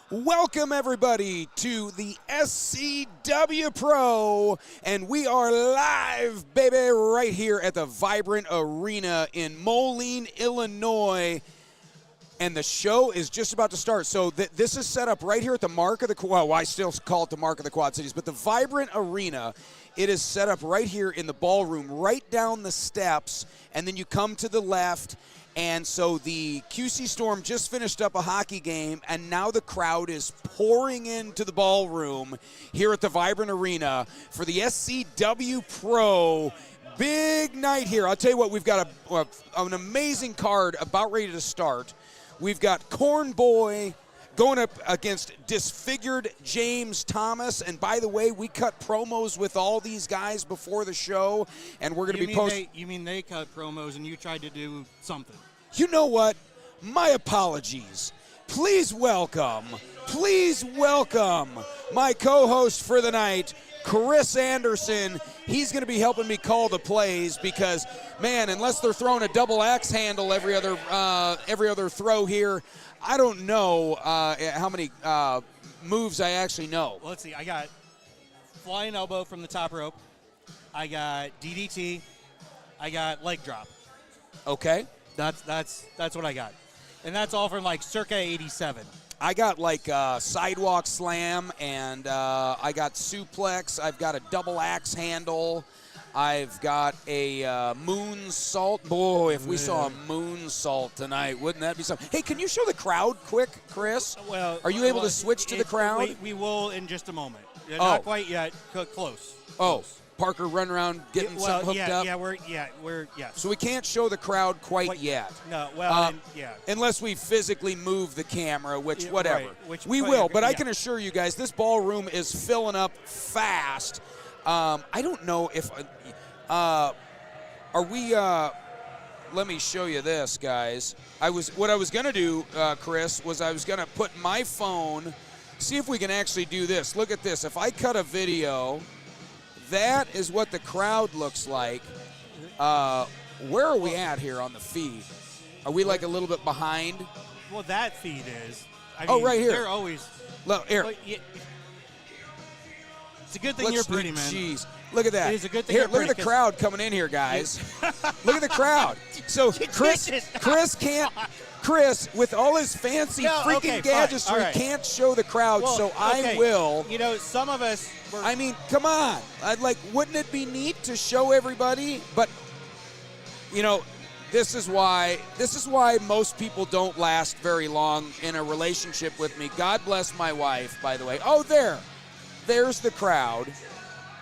Welcome, everybody, to the SCW Pro, and we are live, baby, right here at the Vibrant Arena in Moline, Illinois, and the show is just about to start. So this is set up right here at the Mark of the, well, I still call it the Mark of the Quad Cities, but the Vibrant Arena, it is set up right here in the ballroom, right down the steps, and then you come to the left. And so the QC Storm just finished up a hockey game, and now the crowd is pouring into the ballroom here at the Vibrant Arena for the SCW Pro. Big night here. I'll tell you what, we've got an amazing card about ready to start. We've got Corn Boy going up against Disfigured James Thomas. And by the way, we cut promos with all these guys before the show, and we're going to be posting. You mean they cut promos and you tried to do something? You know what? My apologies. Please welcome my co-host for the night, Chris Anderson. He's going to be helping me call the plays because, man, unless they're throwing a double axe handle every other throw here, I don't know how many moves I actually know. Well, let's see. I got flying elbow from the top rope. I got DDT. I got leg drop. Okay. That's what I got. And that's all from like circa 87. I got like sidewalk slam, and I got suplex. I've got a double axe handle. I've got a moonsault. Boy, if we saw a moonsault tonight, wouldn't that be something? Hey, can you show the crowd quick, Chris? Well, are you able to switch to the crowd? We will in just a moment. Not quite yet. Close. Oh. Parker run around getting something hooked up? We're So we can't show the crowd quite yet. No, well, unless we physically move the camera, which, whatever. Right, we will, but I can assure you guys, this ballroom is filling up fast. I don't know if, are we, let me show you this, guys. What I was going to do, Chris, was I was going to put my phone, see if we can actually do this. Look at this. If I cut a video, that is what the crowd looks like. Where are we at here on the feed? Are we like a little bit behind? Well, that feed is. I mean, right here. They're always. Look, here. It's a good thing you're pretty, man. Jeez. Look at that. It is a good thing here, look at the crowd coming in here, guys. Look at the crowd. So Chris, with all his fancy freaking gadgetry, can't show the crowd, so I will. You know, some of us I mean, come on. Wouldn't it be neat to show everybody? But, you know, this is why most people don't last very long in a relationship with me. God bless my wife, by the way. Oh, there's the crowd.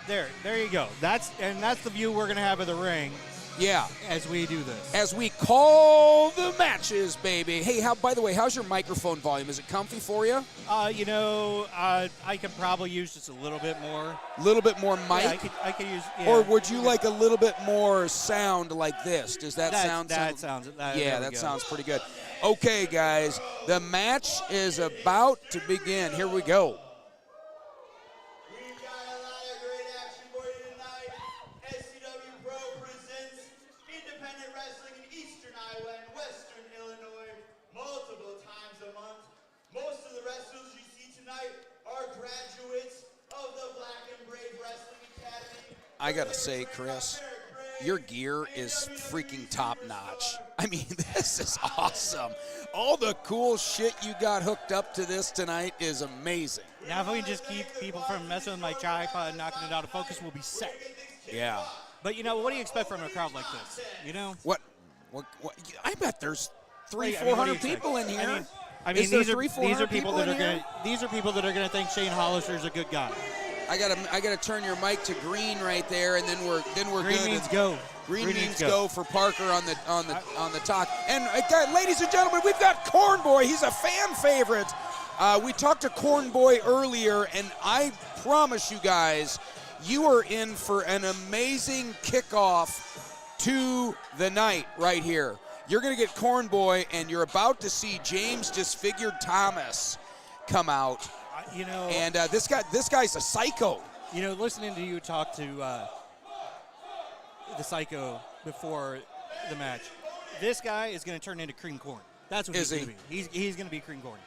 There you go. That's the view we're going to have of the ring. Yeah. As we do this. As we call the matches, baby. Hey, by the way, how's your microphone volume? Is it comfy for you? I could probably use just a little bit more. A little bit more mic? Yeah, I could use. Yeah. Or would you like a little bit more sound like this? Does that sound? That sounds. That sounds pretty good. Okay, guys, the match is about to begin. Here we go. I gotta say, Chris, your gear is freaking top notch. I mean, this is awesome. All the cool shit you got hooked up to this tonight is amazing. Now, if we can just keep people from messing with my tripod and knocking it out of focus, we'll be set. Yeah. But, you know, what do you expect from a crowd like this? You know? What I bet there's 400 people in here. I mean, these are people that are gonna think Shane Hollister's a good guy. I gotta turn your mic to green right there, and then we're green good. Means go. Green means go for Parker on the talk. And ladies and gentlemen, we've got Corn Boy. He's a fan favorite. We talked to Corn Boy earlier, and I promise you guys, you are in for an amazing kickoff to the night right here. You're gonna get Corn Boy, and you're about to see James Disfigured Thomas come out. And this guy's a psycho. You know, listening to you talk to the psycho before the match, this guy is going to turn into cream corn. That's what he's going to be. He's going to be cream corn.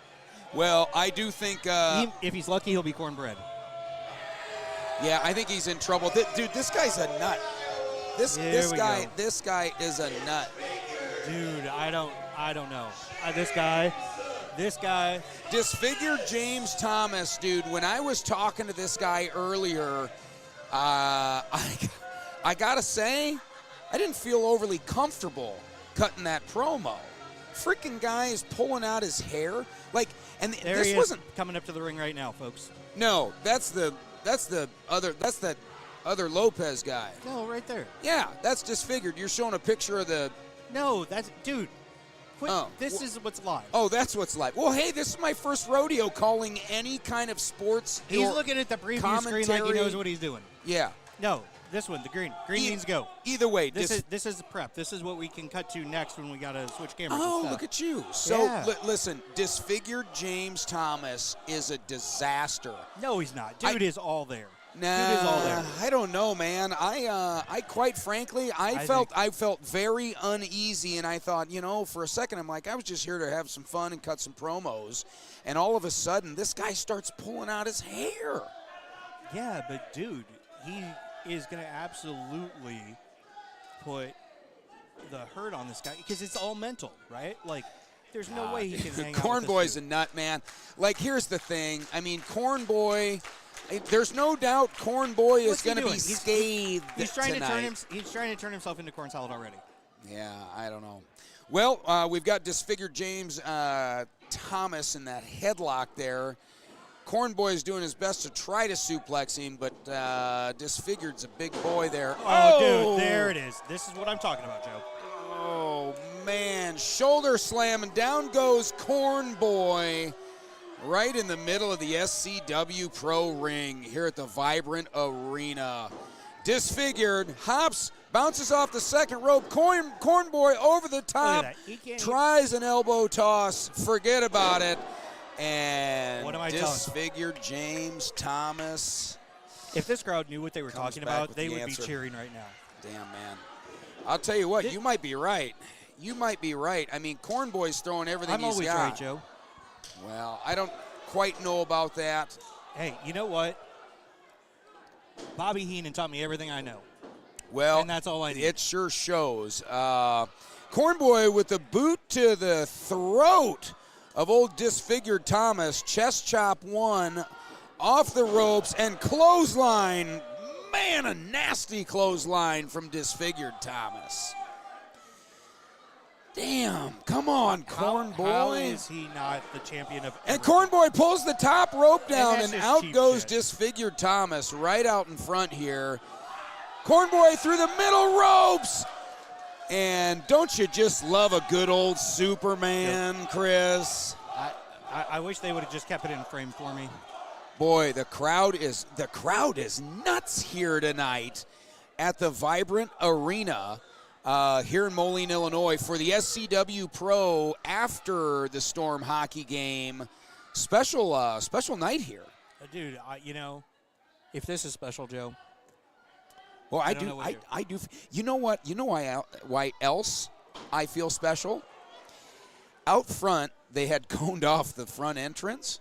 Well, I do think. If he's lucky, he'll be cornbread. Yeah, I think he's in trouble. Dude, this guy's a nut. This guy is a nut. Dude, I don't know. This guy. Disfigured James Thomas, dude. When I was talking to this guy earlier, I gotta say, I didn't feel overly comfortable cutting that promo. Freaking guy is pulling out his hair, like, and There this he wasn't is, coming up to the ring right now, folks. No, that's that other Lopez guy. No, right there. Yeah, that's Disfigured. You're showing a picture of the. No, that's dude. Quit. Oh, this is what's live. Oh, that's what's live. Well, hey, this is my first rodeo calling any kind of sports. He's looking at the preview screen like he knows what he's doing. Yeah. No, this one, the green. Green means go. Either way, this is the prep. This is what we can cut to next when we gotta switch cameras. Oh, and stuff. look at you. So listen, Disfigured James Thomas is a disaster. No, he's not. Dude is all there. Nah, Dude is all there. I don't know, man. I quite frankly, I felt very uneasy, and I thought, for a second, I'm like, I was just here to have some fun and cut some promos, and all of a sudden, this guy starts pulling out his hair. Yeah, but dude, he is gonna absolutely put the hurt on this guy because it's all mental, right? Like, there's no way he can hang out. Corn Boy's a nut, man. Like, here's the thing. I mean, Corn Boy. There's no doubt Corn Boy is going to be scathed tonight. He's trying to turn himself into corn salad already. Yeah, I don't know. Well, we've got Disfigured James Thomas in that headlock there. Corn Boy is doing his best to try to suplex him, but Disfigured's a big boy there. Oh, dude, there it is. This is what I'm talking about, Joe. Oh, man. Shoulder slam, and down goes Corn Boy. Right in the middle of the SCW Pro ring here at the Vibrant Arena. Disfigured, hops, bounces off the second rope. Corn Boy over the top, tries an elbow toss. Forget about it. And what am I Disfigured James Thomas. If this crowd knew what they were talking about, they would be cheering right now. Damn, man. I'll tell you what, you might be right. You might be right. I mean, Corn Boy's throwing everything he's got. I'm always right, Joe. Well, I don't quite know about that. Hey, you know what? Bobby Heenan taught me everything I know. Well, and that's all I need. It sure shows. Corn Boy with a boot to the throat of old Disfigured Thomas. Chest chop one, off the ropes, and clothesline. Man, a nasty clothesline from Disfigured Thomas. Damn, come on, Corn Boy. How is he not the champion of everything? And Corn Boy pulls the top rope down, and out goes shit. Disfigured Thomas right out in front here. Corn Boy through the middle ropes. And don't you just love a good old Superman, Chris? I wish they would have just kept it in frame for me. Boy, the crowd is nuts here tonight at the Vibrant Arena. Here in Moline, Illinois, for the SCW Pro after the Storm hockey game. Special night here. Dude, if this is special, Joe. Well, I do. You know what? You know why else I feel special? Out front, they had coned off the front entrance.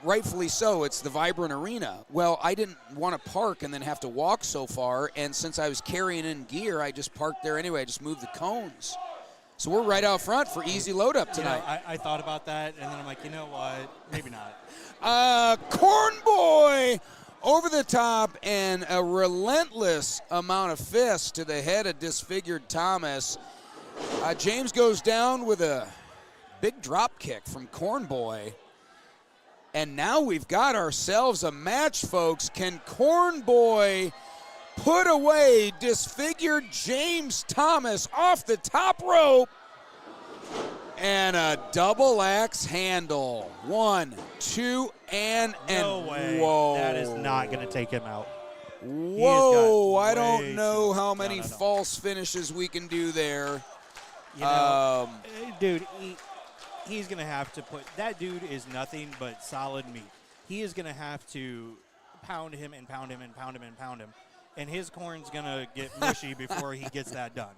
Rightfully so, it's the Vibrant Arena. Well, I didn't want to park and then have to walk so far, and since I was carrying in gear, I just parked there anyway. I just moved the cones. So we're right out front for easy load up tonight. I thought about that, and then I'm like, you know what? Maybe not. Corn Boy over the top, and a relentless amount of fists to the head of Disfigured Thomas. James goes down with a big drop kick from Corn Boy. And now we've got ourselves a match, folks. Can Corn Boy put away Disfigured James Thomas off the top rope? And a double axe handle. 1, 2, and no way. Whoa. That is not going to take him out. Whoa, I don't know how many false finishes we can do there. Dude, he's going to have to put – that dude is nothing but solid meat. He is going to have to pound him and pound him and pound him and pound him. And his corn's going to get mushy before he gets that done.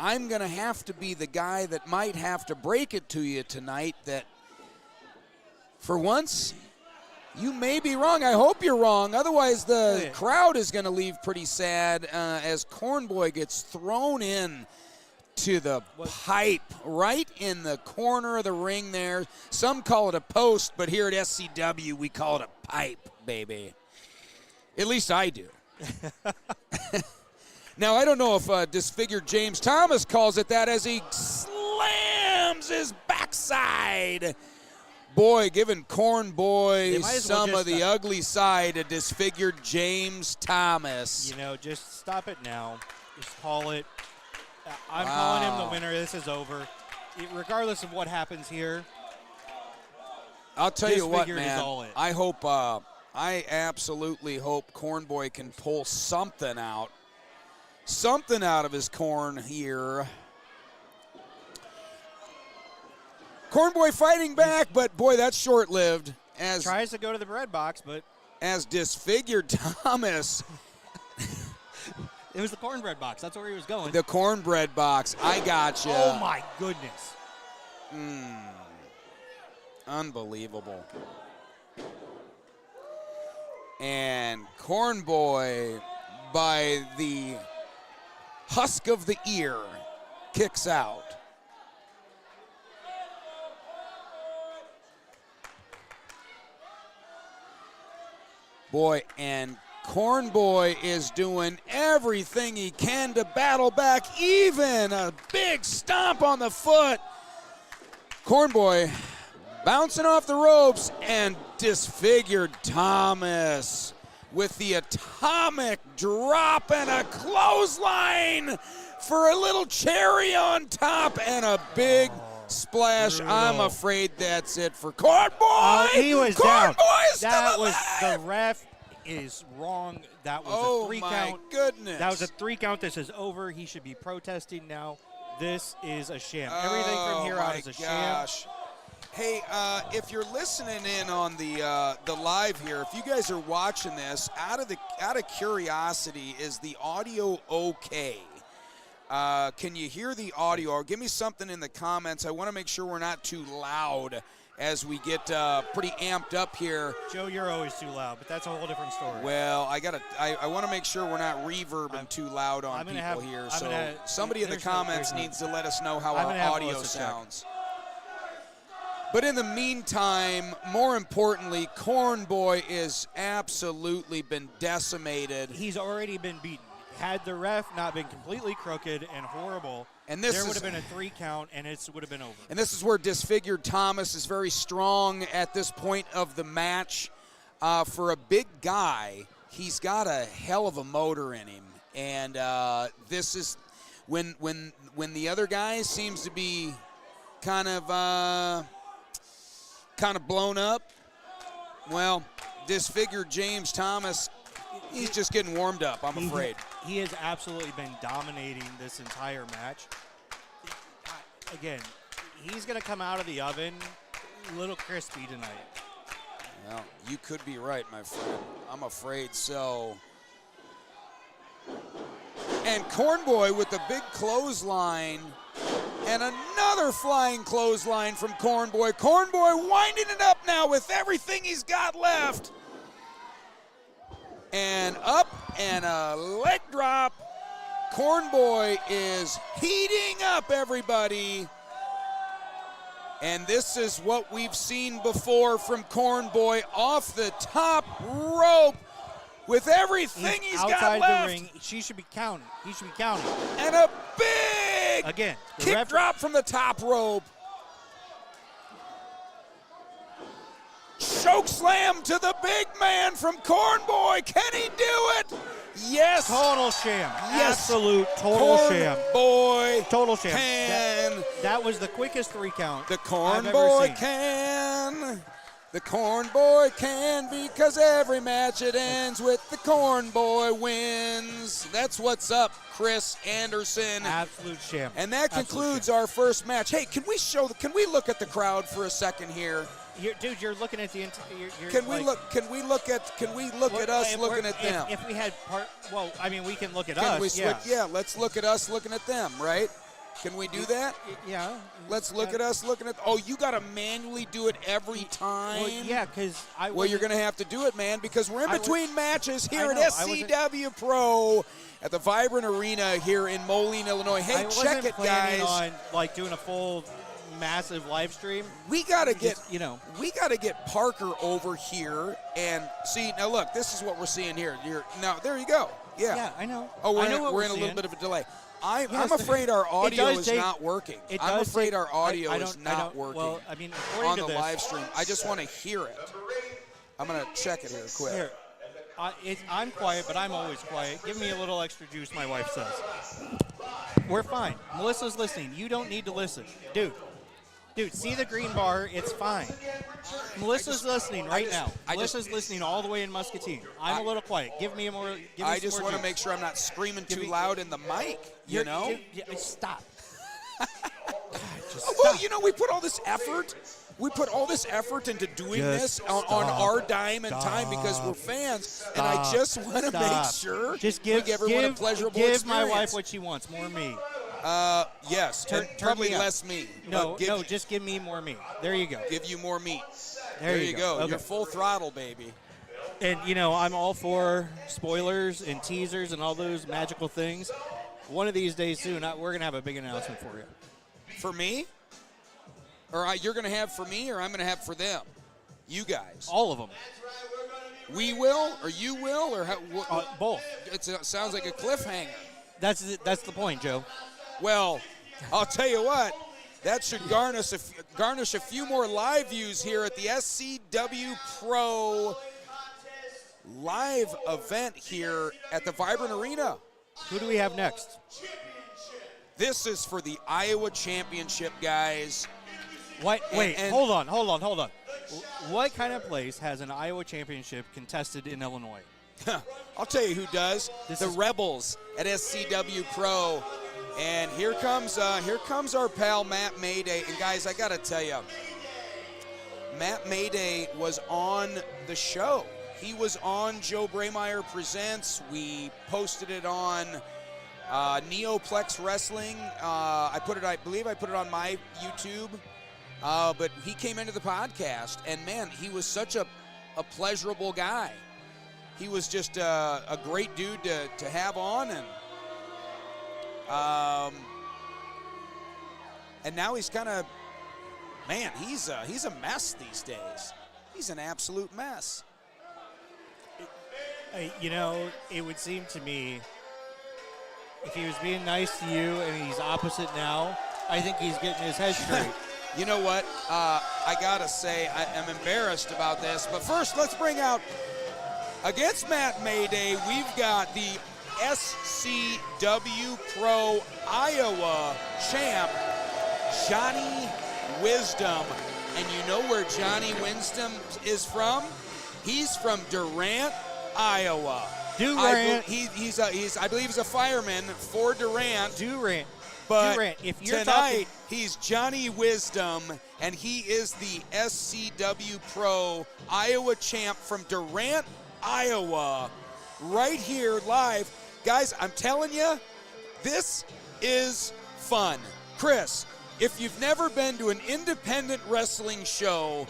I'm going to have to be the guy that might have to break it to you tonight that for once you may be wrong. I hope you're wrong. Otherwise, the crowd is going to leave pretty sad as Cornboy gets thrown in to the pipe right in the corner of the ring there. Some call it a post, but here at SCW, we call it a pipe, baby. At least I do. Now, I don't know if Disfigured James Thomas calls it that as he slams his backside. Boy, giving Cornboy some of the ugly side of Disfigured James Thomas. You know, just stop it now. Just call it. I'm calling him the winner. This is over. Regardless of what happens here, I'll tell you what, Disfigured man. is all it. I hope, I absolutely hope Cornboy can pull something out of his corn here. Cornboy fighting back, but boy, that's short-lived. As tries to go to the bread box, but as Disfigured Thomas. It was the cornbread box. That's where he was going. The cornbread box. I gotcha. Oh my goodness. Unbelievable. And Cornboy, by the husk of the ear, kicks out. Boy, and Cornboy is doing everything he can to battle back, even a big stomp on the foot. Cornboy bouncing off the ropes, and Disfigured Thomas with the atomic drop and a clothesline for a little cherry on top and a big splash. Brutal. I'm afraid that's it for Cornboy. He was down. That was the ref is wrong. That was a 3 count. Oh my goodness. That was a 3 count. This is over. He should be protesting now. This is a sham. Everything from here out is a sham. Hey, if you're listening in on the live here, if you guys are watching this, out of curiosity, is the audio okay? Can you hear the audio? Or give me something in the comments. I want to make sure we're not too loud as we get pretty amped up here. Joe, you're always too loud, but that's a whole different story. Well, I want to make sure we're not reverbing too loud on people here. So somebody in the comments needs to let us know how our audio sounds. But in the meantime, more importantly, Cornboy is absolutely been decimated. He's already been beaten. Had the ref not been completely crooked and horrible, and there would have been a 3 count, and it would have been over. And this is where Disfigured Thomas is very strong at this point of the match. For a big guy, he's got a hell of a motor in him. And this is when the other guy seems to be kind of blown up. Well, Disfigured James Thomas, he's just getting warmed up, I'm afraid. He has absolutely been dominating this entire match. Again, he's going to come out of the oven a little crispy tonight. Well, you could be right, my friend. I'm afraid so. And Cornboy with the big clothesline. And another flying clothesline from Cornboy. Cornboy winding it up now with everything he's got left. And up and a leg drop. Cornboy is heating up, everybody. And this is what we've seen before from Cornboy off the top rope with everything he's got left. Outside the ring, she should be counting. He should be counting. And a big kick drop from the top rope. Choke slam to the big man from Cornboy. Can he do it? Yes. Total sham. Yes. Absolute total sham. Cornboy. Total sham. Can. That was the quickest 3 count The Cornboy can. The Cornboy can, because every match it ends with the Cornboy wins. That's what's up, Chris Anderson. Absolute sham. And that concludes our first match. Hey, can we look at the crowd for a second here? Dude, you're looking at the. Can we look at us looking at them? If we had we can look at can us. We switch? Yeah, let's look at us looking at them, right? Can we do that? Yeah. Let's look at us looking at. Oh, you got to manually do it every time. Well, yeah, because Well, you're going to have to do it, man, because we're in between matches here at I SCW Pro at the Vibrant Arena here in Moline, Illinois. Hey, check it, guys. On like doing a full, massive live stream. We got to get, Just, we got to get Parker over here and see. Now, look, this is what we're seeing here. Now, there you go. Yeah. Yeah, I know. Oh, we're in a little bit of a delay. I'm Yes, afraid our audio is not working. I'm afraid our audio I is not working Well, I mean, on according the to this, live stream. I just want to hear it. I'm going to check it here quick. Here, I'm quiet, but I'm always quiet. Give me a little extra juice, my wife says. We're fine. Melissa's listening. You don't need to listen. Dude, see the green bar? It's fine. Melissa's listening right now. Melissa's listening all the way in Muscatine. I'm a little quiet. Give me more. I just want to make sure I'm not screaming too loud in the mic, you know? Stop. Well, we put all this effort. We put all this effort into doing this on our dime and time because we're fans, and I just want to make sure we give everyone a pleasurable experience. Give my wife what she wants, more me. Yes, probably less me. No, just give me more meat. There you go. Give you more meat. There you go. Okay. You're full throttle, baby. And, I'm all for spoilers and teasers and all those magical things. One of these days soon, we're going to have a big announcement for you. For me? Or you're going to have for me, or I'm going to have for them? You guys. All of them. We will, or you will, or both. It sounds like a cliffhanger. That's the point, Joe. Well, I'll tell you what. That should garnish a few more live views here at the SCW Pro live event here at the Vibrant Arena. Who do we have next? This is for the Iowa Championship, guys. What? Wait, hold on. What kind of place has an Iowa Championship contested in Illinois? I'll tell you who does. The Rebels at SCW Pro. And here comes our pal Matt Mayday. And guys, I gotta tell you, Matt Mayday was on the show. He was on Joe Braymeyer Presents. We posted it on Neoplex Wrestling. I believe I put it on my YouTube. But he came into the podcast, and man, he was such a pleasurable guy. He was just a great dude to have on, and now he's kind of, man, he's a mess these days. He's an absolute mess. It would seem to me if he was being nice to you and he's opposite now, I think he's getting his head straight. You know what? I gotta say, I am embarrassed about this, but first, let's bring out. Against Matt Mayday, we've got the SCW Pro Iowa champ, Johnny Wisdom. And you know where Johnny Wisdom is from? He's from Durant, Iowa. Durant. I believe he's a fireman for Durant. Durant. But Durant, if you're tonight, he's Johnny Wisdom, and he is the SCW Pro Iowa champ from Durant, Iowa, right here live. Guys, I'm telling you, this is fun. Chris, if you've never been to an independent wrestling show,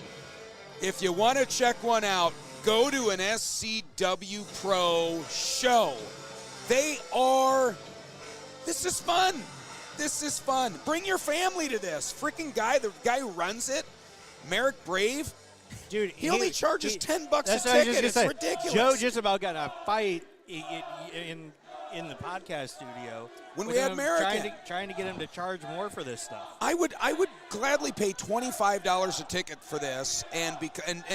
if you want to check one out, go to an SCW Pro show. This is fun. This is fun. Bring your family to this. Freaking guy, the guy who runs it, Merrick Brave, dude, he only charges $10 a ticket. It's ridiculous. Joe just about got a fight in the podcast studio when we had Merrick trying to get him to charge more for this stuff. I would gladly pay $25 a ticket for this, and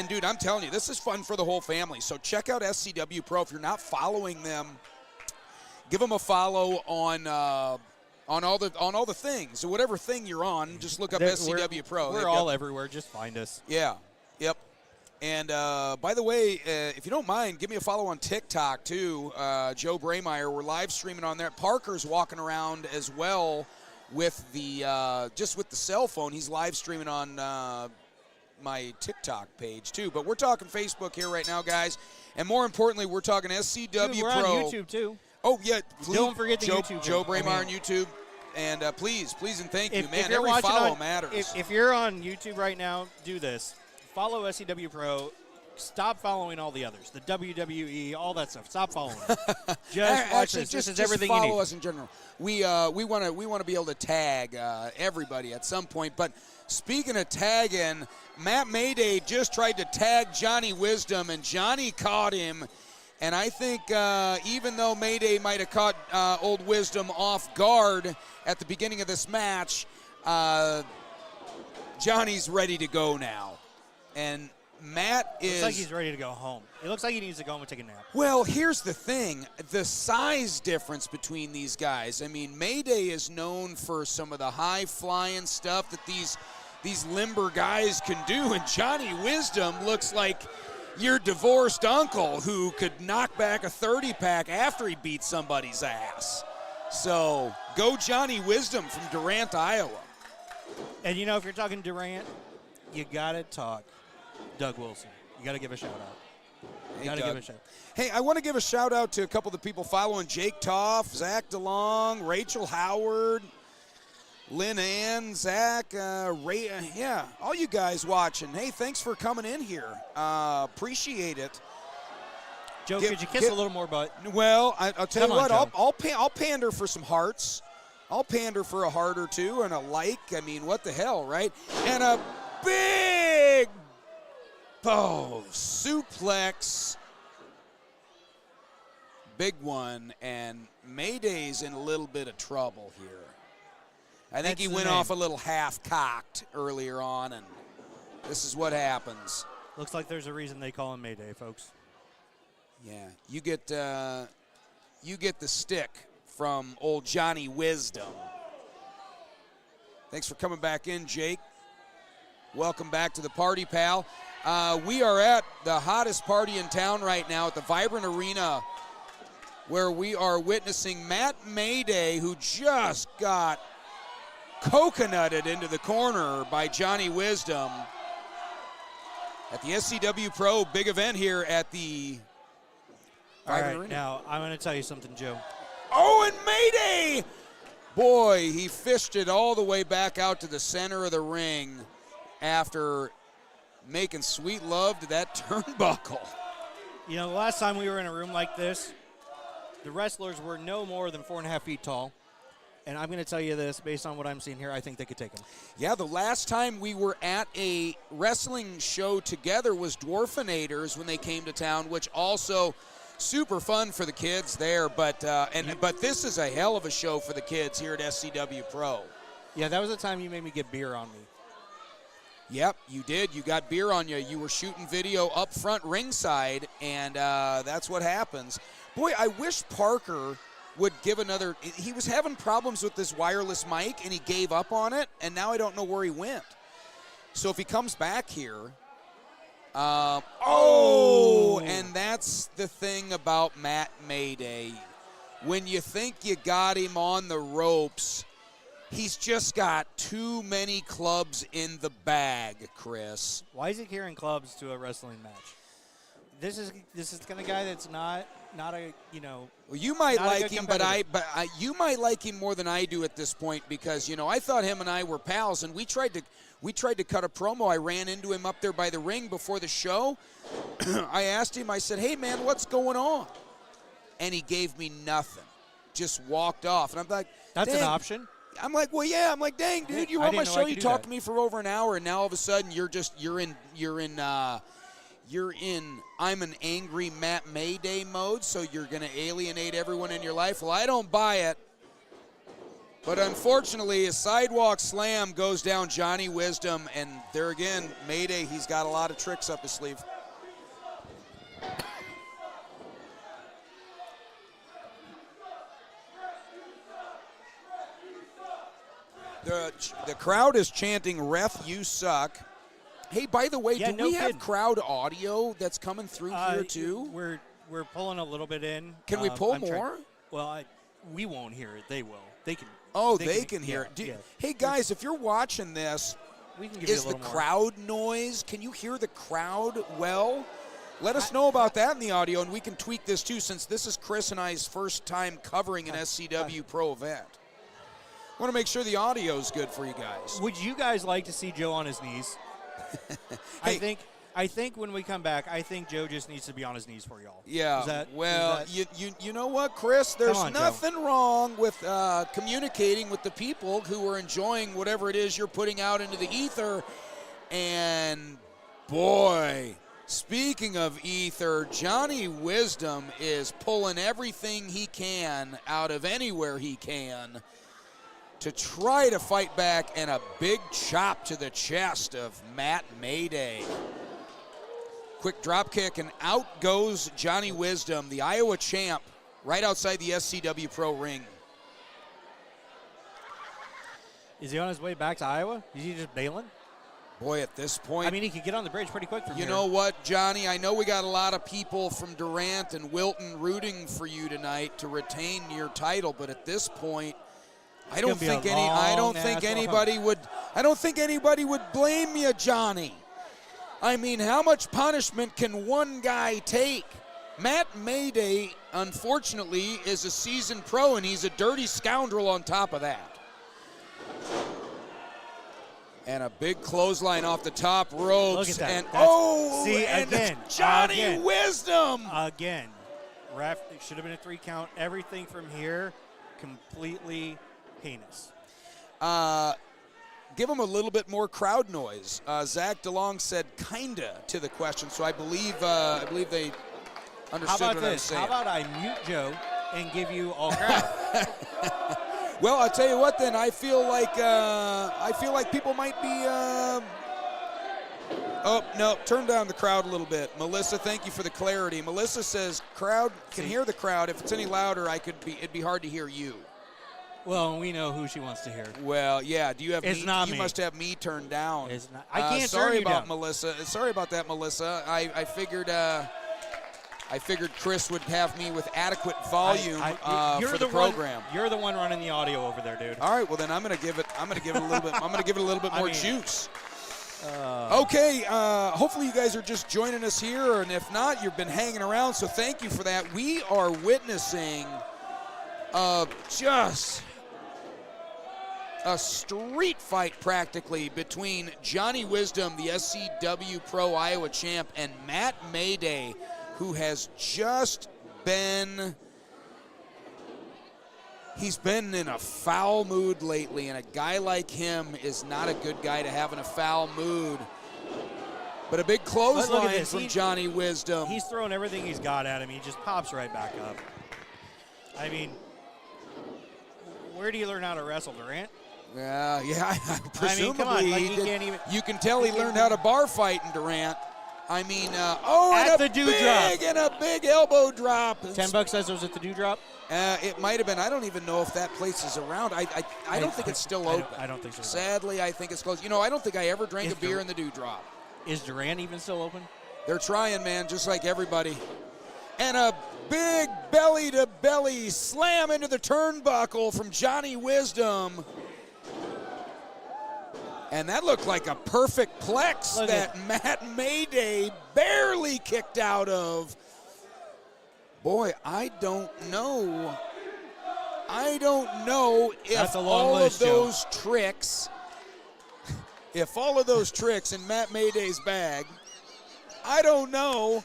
dude, I'm telling you, this is fun for the whole family. So check out SCW Pro. If you're not following them, give them a follow on all the things, or whatever thing you're on. Just look up SCW Pro. We're all everywhere. Just find us. Yeah. Yep. And by the way, if you don't mind, give me a follow on TikTok too. Joe Braymeyer. We're live streaming on there. Parker's walking around as well with the just with the cell phone. He's live streaming on my TikTok page too. But we're talking Facebook here right now, guys. And more importantly, we're talking SCW Dude, we're Pro. on YouTube too. Oh yeah, don't forget the YouTube. Joe Braymeyer on YouTube. And please and thank you, If man. you're Every watching follow on, matters. If you're on YouTube right now, do this. Follow SCW Pro. Stop following all the others, the WWE, all that stuff. Stop following them. Just watch this. This is everything you need. Follow us in general. We want to be able to tag everybody at some point. But speaking of tagging, Matt Mayday just tried to tag Johnny Wisdom, and Johnny caught him. And I think even though Mayday might have caught Old Wisdom off guard at the beginning of this match, Johnny's ready to go now. And Matt looks like he's ready to go home. It looks like he needs to go home and take a nap. Well, here's the thing. The size difference between these guys. I mean, Mayday is known for some of the high-flying stuff that these limber guys can do, and Johnny Wisdom looks like your divorced uncle who could knock back a 30-pack after he beat somebody's ass. So, go Johnny Wisdom from Durant, Iowa. And, you know, if you're talking Durant, you got to talk Doug Wilson. You got to give a shout-out. Give a shout. Hey, I want to give a shout-out to a couple of the people following: Jake Toff, Zach DeLong, Rachel Howard, Lynn Ann, Zach, Ray, all you guys watching. Hey, thanks for coming in here. Appreciate it. Joe, could you kiss a little more butt? Well, I'll tell you what. Joe. I'll pander for some hearts. I'll pander for a heart or two and a like. I mean, what the hell, right? And a big suplex. Big one, and Mayday's in a little bit of trouble here. I think he went off a little half-cocked earlier on, and this is what happens. Looks like there's a reason they call him Mayday, folks. Yeah, you get the stick from old Johnny Wisdom. Thanks for coming back in, Jake. Welcome back to the party, pal. We are at the hottest party in town right now at the Vibrant Arena, where we are witnessing Matt Mayday, who just got coconutted into the corner by Johnny Wisdom at the SCW Pro big event here at the Vibrant Arena. Now I'm going to tell you something, Joe. Oh, and Mayday! Boy, he fished it all the way back out to the center of the ring after making sweet love to that turnbuckle. You know, the last time we were in a room like this, the wrestlers were no more than 4.5 feet tall. And I'm going to tell you this, based on what I'm seeing here, I think they could take him. Yeah, the last time we were at a wrestling show together was Dwarfinators when they came to town, which also super fun for the kids there. But but this is a hell of a show for the kids here at SCW Pro. Yeah, that was the time you made me get beer on me. Yep, you did. You got beer on you. You were shooting video up front ringside, and that's what happens. Boy, I wish Parker would give another. He was having problems with this wireless mic, and he gave up on it, and now I don't know where he went. So if he comes back here, and that's the thing about Matt Mayday. When you think you got him on the ropes, he's just got too many clubs in the bag, Chris. Why is he carrying clubs to a wrestling match? This is the kind of guy that's not a, you know. Well, you might like him, but you might like him more than I do at this point, because I thought him and I were pals, and we tried to cut a promo. I ran into him up there by the ring before the show. I asked him. I said, "Hey man, what's going on?" And he gave me nothing. Just walked off, and I'm like, "That's an option." I'm like, "Well, yeah." I'm like, "Dang, dude, you were on my show. You talked to me for over an hour, and now all of a sudden you're in I'm an angry Matt Mayday mode, so you're going to alienate everyone in your life." Well, I don't buy it. But unfortunately, a sidewalk slam goes down Johnny Wisdom, and there again, Mayday, he's got a lot of tricks up his sleeve. The crowd is chanting, "Ref, you suck." Hey, by the way, do we have crowd audio that's coming through here too? We're pulling a little bit in. Can we pull more? We won't hear it. They will. They can. Oh, they can hear it. Hey guys, if you're watching this, is the crowd noise? Can you hear the crowd well? Let us know about that in the audio, and we can tweak this too, since this is Chris and I's first time covering an SCW Pro event. want to make sure the audio's good for you guys. Would you guys like to see Joe on his knees? Hey. I think when we come back, I think Joe just needs to be on his knees for y'all. Yeah. You know what, Chris? There's nothing wrong with communicating with the people who are enjoying whatever it is you're putting out into the ether. And boy, speaking of ether, Johnny Wisdom is pulling everything he can out of anywhere he can to try to fight back, and a big chop to the chest of Matt Mayday. Quick drop kick, and out goes Johnny Wisdom, the Iowa champ, right outside the SCW Pro ring. Is he on his way back to Iowa? Is he just bailing? Boy, at this point, I mean, he could get on the bridge pretty quick from here. You know what, Johnny? I know we got a lot of people from Durant and Wilton rooting for you tonight to retain your title, but at this point, I don't think anybody would blame you, Johnny. I mean, how much punishment can one guy take? Matt Mayday, unfortunately, is a seasoned pro, and he's a dirty scoundrel on top of that. And a big clothesline off the top ropes. Look at that. And again, Johnny Wisdom. Again, ref, it should have been a 3 count. Everything from here, completely heinous. Give him a little bit more crowd noise. Zach DeLong said "kinda" to the question, so I believe they understood what I was saying. How about I mute Joe and give you all crowd? Well, I'll tell you what. Then I feel like people might be. Oh no! Turn down the crowd a little bit, Melissa. Thank you for the clarity. Melissa says crowd can hear the crowd. If it's any louder, it'd be hard to hear you. Well, we know who she wants to hear. Well, yeah. Do you have? It's not me. You must have me turned down. It's not. I can't sorry turn you about down. Melissa. Sorry about that, Melissa. I figured Chris would have me with adequate volume for the program. You're the one running the audio over there, dude. All right. Well, then I'm gonna give it a little bit. I'm gonna give it a little bit more juice. Okay. Hopefully you guys are just joining us here, and if not, you've been hanging around. So thank you for that. We are witnessing just a street fight practically between Johnny Wisdom, the SCW Pro Iowa champ, and Matt Mayday, who has just been in a foul mood lately, and a guy like him is not a good guy to have in a foul mood. But a big clothesline from Johnny Wisdom. He's throwing everything he's got at him. He just pops right back up. I mean, where do you learn how to wrestle, Durant? Yeah, presumably. I mean, come on, he can't even. You can tell he learned how to bar fight in Durant. I mean, at the dewdrop. And a big elbow drop. $10 says it was at the dewdrop? It might have been. I don't even know if that place is around. I don't think it's still open. I don't think so. Sadly, I think it's closed. You know, I don't think I ever drank a beer in the dewdrop. Is Durant even still open? They're trying, man, just like everybody. And a big belly-to-belly slam into the turnbuckle from Johnny Wisdom. And that looked like a perfect plex that Matt Mayday barely kicked out of. Boy, I don't know if all of those tricks, in Matt Mayday's bag, I don't know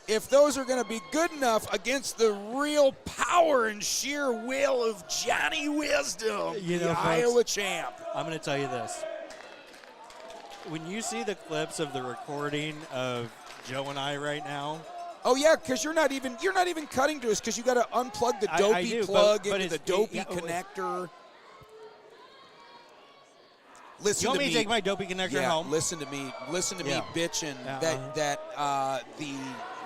if those are going to be good enough against the real power and sheer will of Johnny Wisdom, the Iowa champ. I'm going to tell you this. When you see the clips of the recording of Joe and I right now. Oh yeah, because you're not even cutting to us because you got to unplug the dopey plug into the dopey connector. Listen you want to me to take my dopey connector home? Listen to me bitching that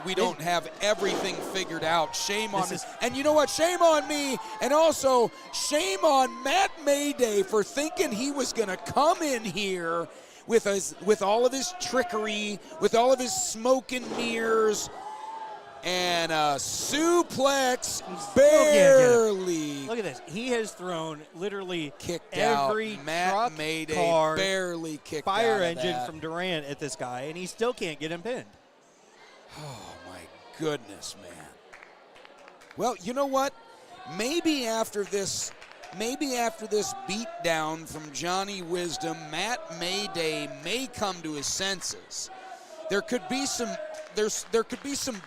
we don't have everything figured out. Shame on me. And you know what? Shame on me. And also shame on Matt Mayday for thinking he was going to come in here with all of his trickery, with all of his smoke and mirrors, and a suplex barely. Look at this. He has thrown literally kicked every out. Matt Mayday car, barely kicked fire out engine from Durant at this guy, and he still can't get him pinned. Oh, my goodness, man. Well, you know what? Maybe after this maybe after this beatdown from Johnny Wisdom, Matt Mayday may come to his senses. There could be some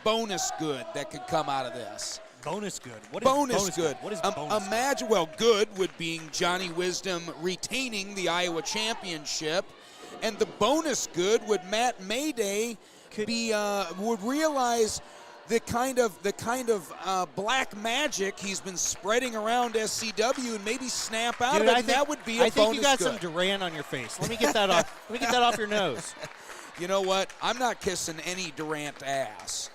bonus good that could come out of this. Bonus good. What is bonus good? What is bonus Imagine, well, good would being Johnny Wisdom retaining the Iowa championship, and the bonus good would Matt Mayday would realize the kind of black magic he's been spreading around SCW and maybe snap out of it. That would be a bonus good. I think you got some Durant on your face. Let me get that off. Let me get that off your nose. You know what? I'm not kissing any Durant ass.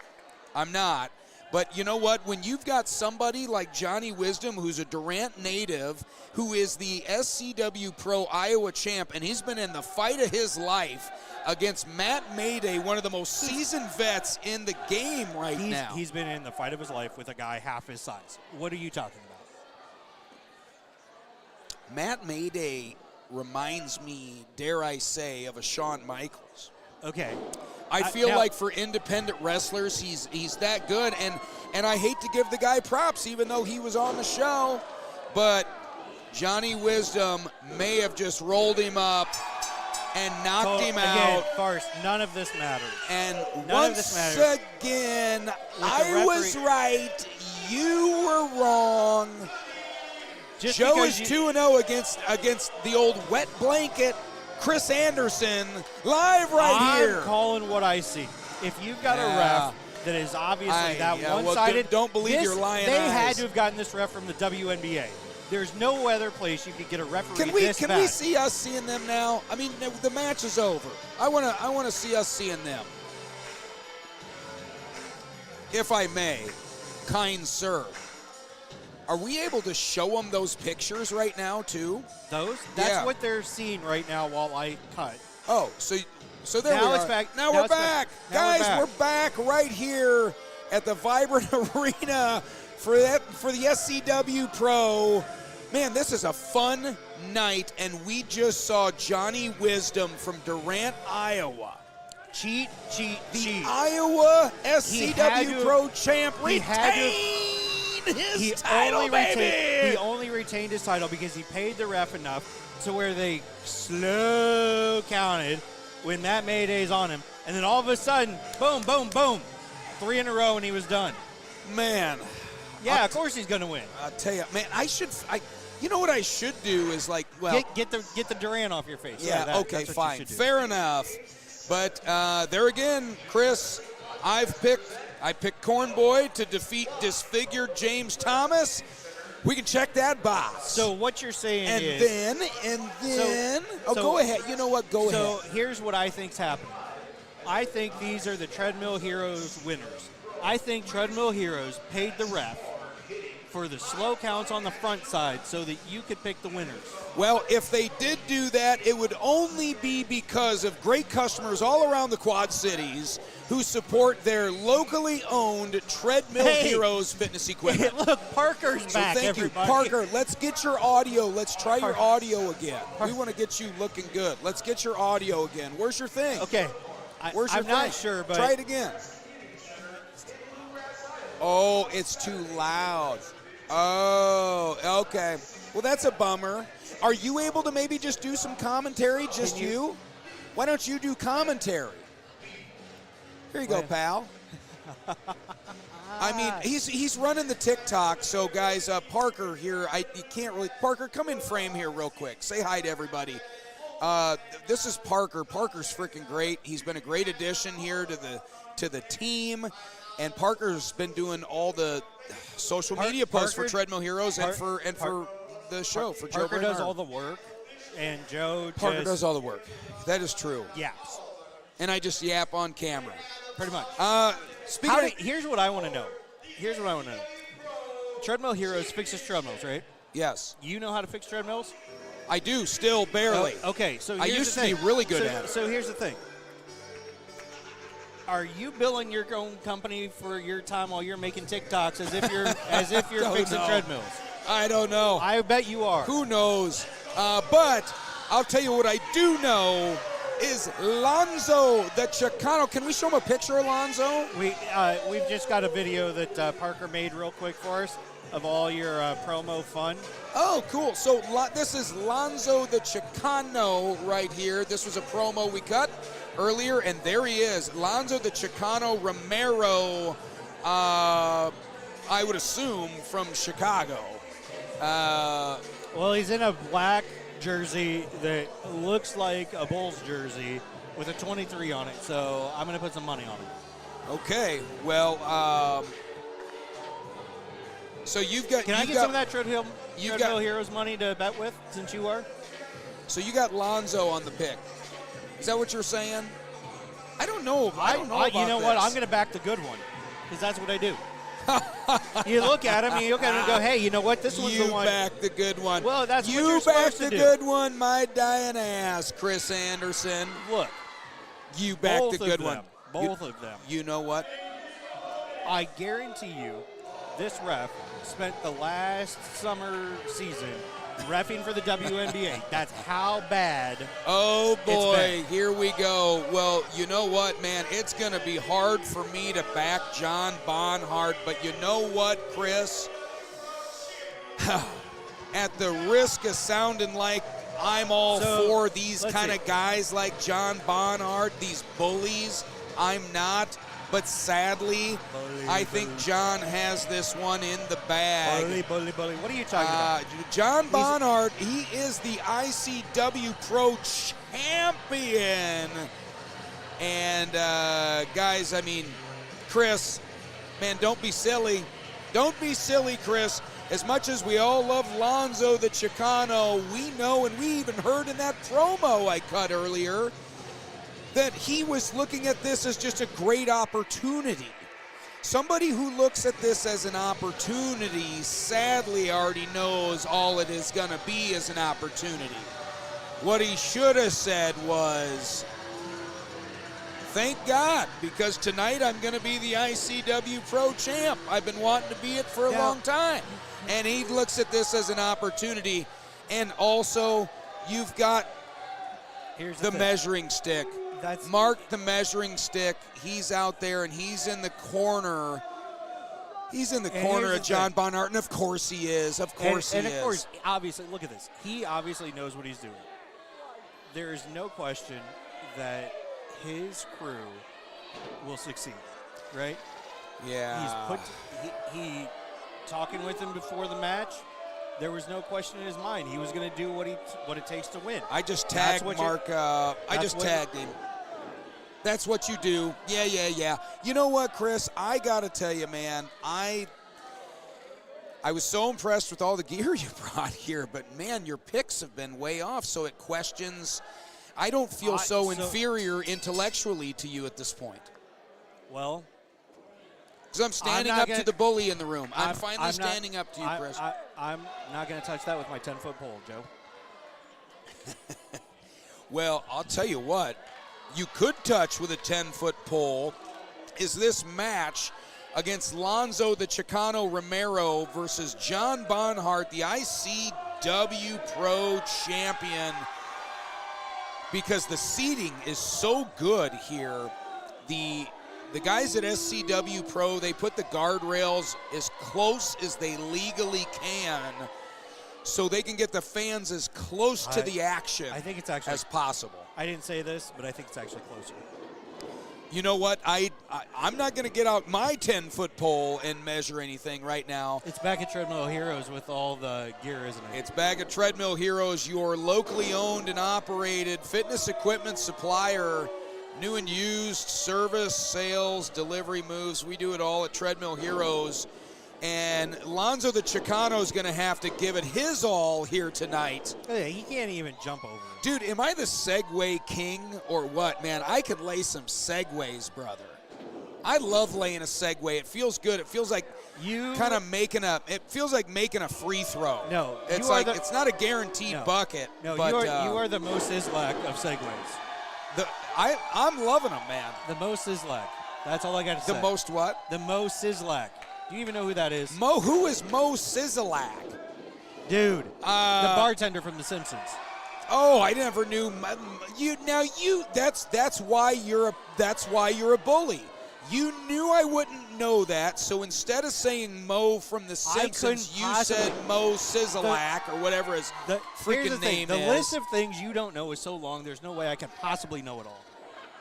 I'm not. But you know what? When you've got somebody like Johnny Wisdom, who's a Durant native, who is the SCW Pro Iowa champ, and he's been in the fight of his life against Matt Mayday, one of the most seasoned vets in the game now. He's been in the fight of his life with a guy half his size. What are you talking about? Matt Mayday reminds me, dare I say, of a Shawn Michaels. Okay. I feel like for independent wrestlers, he's that good, and I hate to give the guy props, even though he was on the show, but Johnny Wisdom may have just rolled him up and knocked him out. Again, Farce, none of this matters. And once again, I was right, you were wrong. Joe is 2-0 against the old wet blanket Chris Anderson, live here. I'm calling what I see. If you've got a ref that is obviously one-sided, well, don't believe your lying They eyes. had to have gotten this ref from the WNBA. There's no other place you could get a referee this bad. Can we see us seeing them now? I mean, the match is over. I want to see us seeing them. If I may, kind sir. Are we able to show them those pictures right now, too? Those? That's what they're seeing right now while I cut. Oh, so there now we it's are. back. Now we're back. Guys, we're back right here at the Vibrant Arena for the SCW Pro. Man, this is a fun night, and we just saw Johnny Wisdom from Durant, Iowa. Cheat. The Iowa SCW Pro champ his title, baby. He only retained his title because he paid the ref enough to where they slow counted when Matt Mayday's on him. And then all of a sudden, boom, boom, boom. 3 in a row and he was done. Man. Yeah, of course he's going to win. I'll tell you, man, you know what I should do is get the Durant off your face. Yeah, okay, fine. Fair enough. But there again, Chris, I picked Corn Boy to defeat Disfigured James Thomas. We can check that box. So what you're saying go ahead. You know what? Go ahead. So here's what I think's happening. I think these are the Treadmill Heroes winners. I think Treadmill Heroes paid the ref for the slow counts on the front side so that you could pick the winners. Well, if they did do that, it would only be because of great customers all around the Quad Cities who support their locally owned Treadmill Heroes fitness equipment. Look, Parker's back, thank everybody. you. Parker, let's get your audio. Let's try your audio again. We want to get you looking good. Let's get your audio again. Where's your thing? Okay. I'm not sure, but... Try it again. Oh, it's too loud. Oh, okay. Well, that's a bummer. Are you able to maybe just do some commentary, just you? Why don't you do commentary? Here you go, pal. I mean, he's running the TikTok, so guys, Parker here, you can't really... Parker, come in frame here real quick. Say hi to everybody. This is Parker. Parker's freaking great. He's been a great addition here to the team, and Parker's been doing all the social media posts for Treadmill Heroes and for the show for Joe Parker Bernard. does all the work, and Joe Parker does all the work. That is true. Yaps. And I just yap on camera. Pretty much. Here's what I want to know. Treadmill Heroes fixes treadmills, right? Yes. You know how to fix treadmills? I do, still barely. Okay, so I used to be really good at it. So here's the thing. Are you billing your own company for your time while you're making TikToks as if you're fixing treadmills? I don't know. I bet you are. Who knows? But I'll tell you what I do know is Lonzo, the Chicano. Can we show him a picture of Lonzo? We've just got a video that Parker made real quick for us. of all your promo fun. Oh, cool. So this is Lonzo the Chicano right here. This was a promo we cut earlier, and there he is. Lonzo the Chicano Romero, I would assume from Chicago. Well, he's in a black jersey that looks like a Bulls jersey with a 23 on it, so I'm going to put some money on it. Okay, well, so you've got... Can I get some of that Treadmill Heroes money to bet with, since you are? So you got Lonzo on the pick. Is that what you're saying? I don't know. I don't know about you know this. what? I'm going to back the good one, because that's what I do. You look at him, and go, hey, you know what? This one's the one. You back the good one. Well, that's what you you're supposed to do. You back the good one, my dying ass, Chris Anderson. Look. You back the good one. Both of them. You know what? I guarantee you this ref spent the last summer season reffing for the WNBA. That's how bad. Oh, boy. Here we go. Well, you know what, man? It's going to be hard for me to back John Bonhart. But you know what, Chris? At the risk of sounding like I'm all for these kind of guys like John Bonhart, these bullies, I'm not. But sadly, I think John has this one in the bag. Bully. What are you talking about? John Bonhart, he is the ICW Pro Champion. And, guys, I mean, Chris, man, don't be silly. Don't be silly, Chris. As much as we all love Lonzo the Chicano, we know, and we even heard in that promo I cut earlier, that he was looking at this as just a great opportunity. Somebody who looks at this as an opportunity sadly already knows all it is going to be as an opportunity. What he should have said was, thank God, because tonight I'm going to be the ICW Pro Champ. I've been wanting to be it for a long time. And he looks at this as an opportunity. And also, you've got the measuring stick. Mark the measuring stick. He's out there, and he's in the corner. He's in the corner of John Bonhart, and of course he is. Of course he is. And of course, obviously, look at this. He obviously knows what he's doing. There is no question that his crew will succeed, right? Yeah. He talking with him before the match. There was no question in his mind. He was going to do what it takes to win. I just tagged Mark. I just tagged him. That's what you do. Yeah. You know what, Chris? I got to tell you, man, I was so impressed with all the gear you brought here, but, man, your picks have been way off, so it questions. I don't feel so inferior intellectually to you at this point. Well, because I'm standing up to the bully in the room. I'm finally standing up to you, Chris. I'm not going to touch that with my 10-foot pole, Joe. Well, I'll tell you what. You could touch with a 10-foot pole is this match against Lonzo the Chicano Romero versus John Bonhart, the ICW Pro Champion. Because the seating is so good here. The guys at SCW Pro, they put the guardrails as close as they legally can so they can get the fans as close to the action as possible. I didn't say this, but I think it's actually closer. You know what? I'm not going to get out my 10-foot pole and measure anything right now. It's back at Treadmill Heroes with all the gear, isn't it? It's back at Treadmill Heroes, your locally owned and operated fitness equipment supplier. New and used, service, sales, delivery moves. We do it all at Treadmill Heroes. And Lonzo the Chicano is going to have to give it his all here tonight. Hey, he can't even jump over. Dude, am I the Segway king or what, man? I could lay some Segways, brother. I love laying a Segway. It feels good. It feels like kind of making a free throw. No, it's like it's not a guaranteed bucket. No, but, you are the Mo Sislak of Segways. I'm loving them, man. The Mo Sislak. That's all I got to say. The most what? The Mo Sislak. Do you even know who that is? Who is Mo Sislak? Dude, the bartender from The Simpsons. Oh, I never knew. That's why you're a bully. You knew I wouldn't know that, so instead of saying Mo from The Simpsons, you said Mo Sizzalak or whatever his freaking name is. The list of things you don't know is so long, there's no way I could possibly know it all.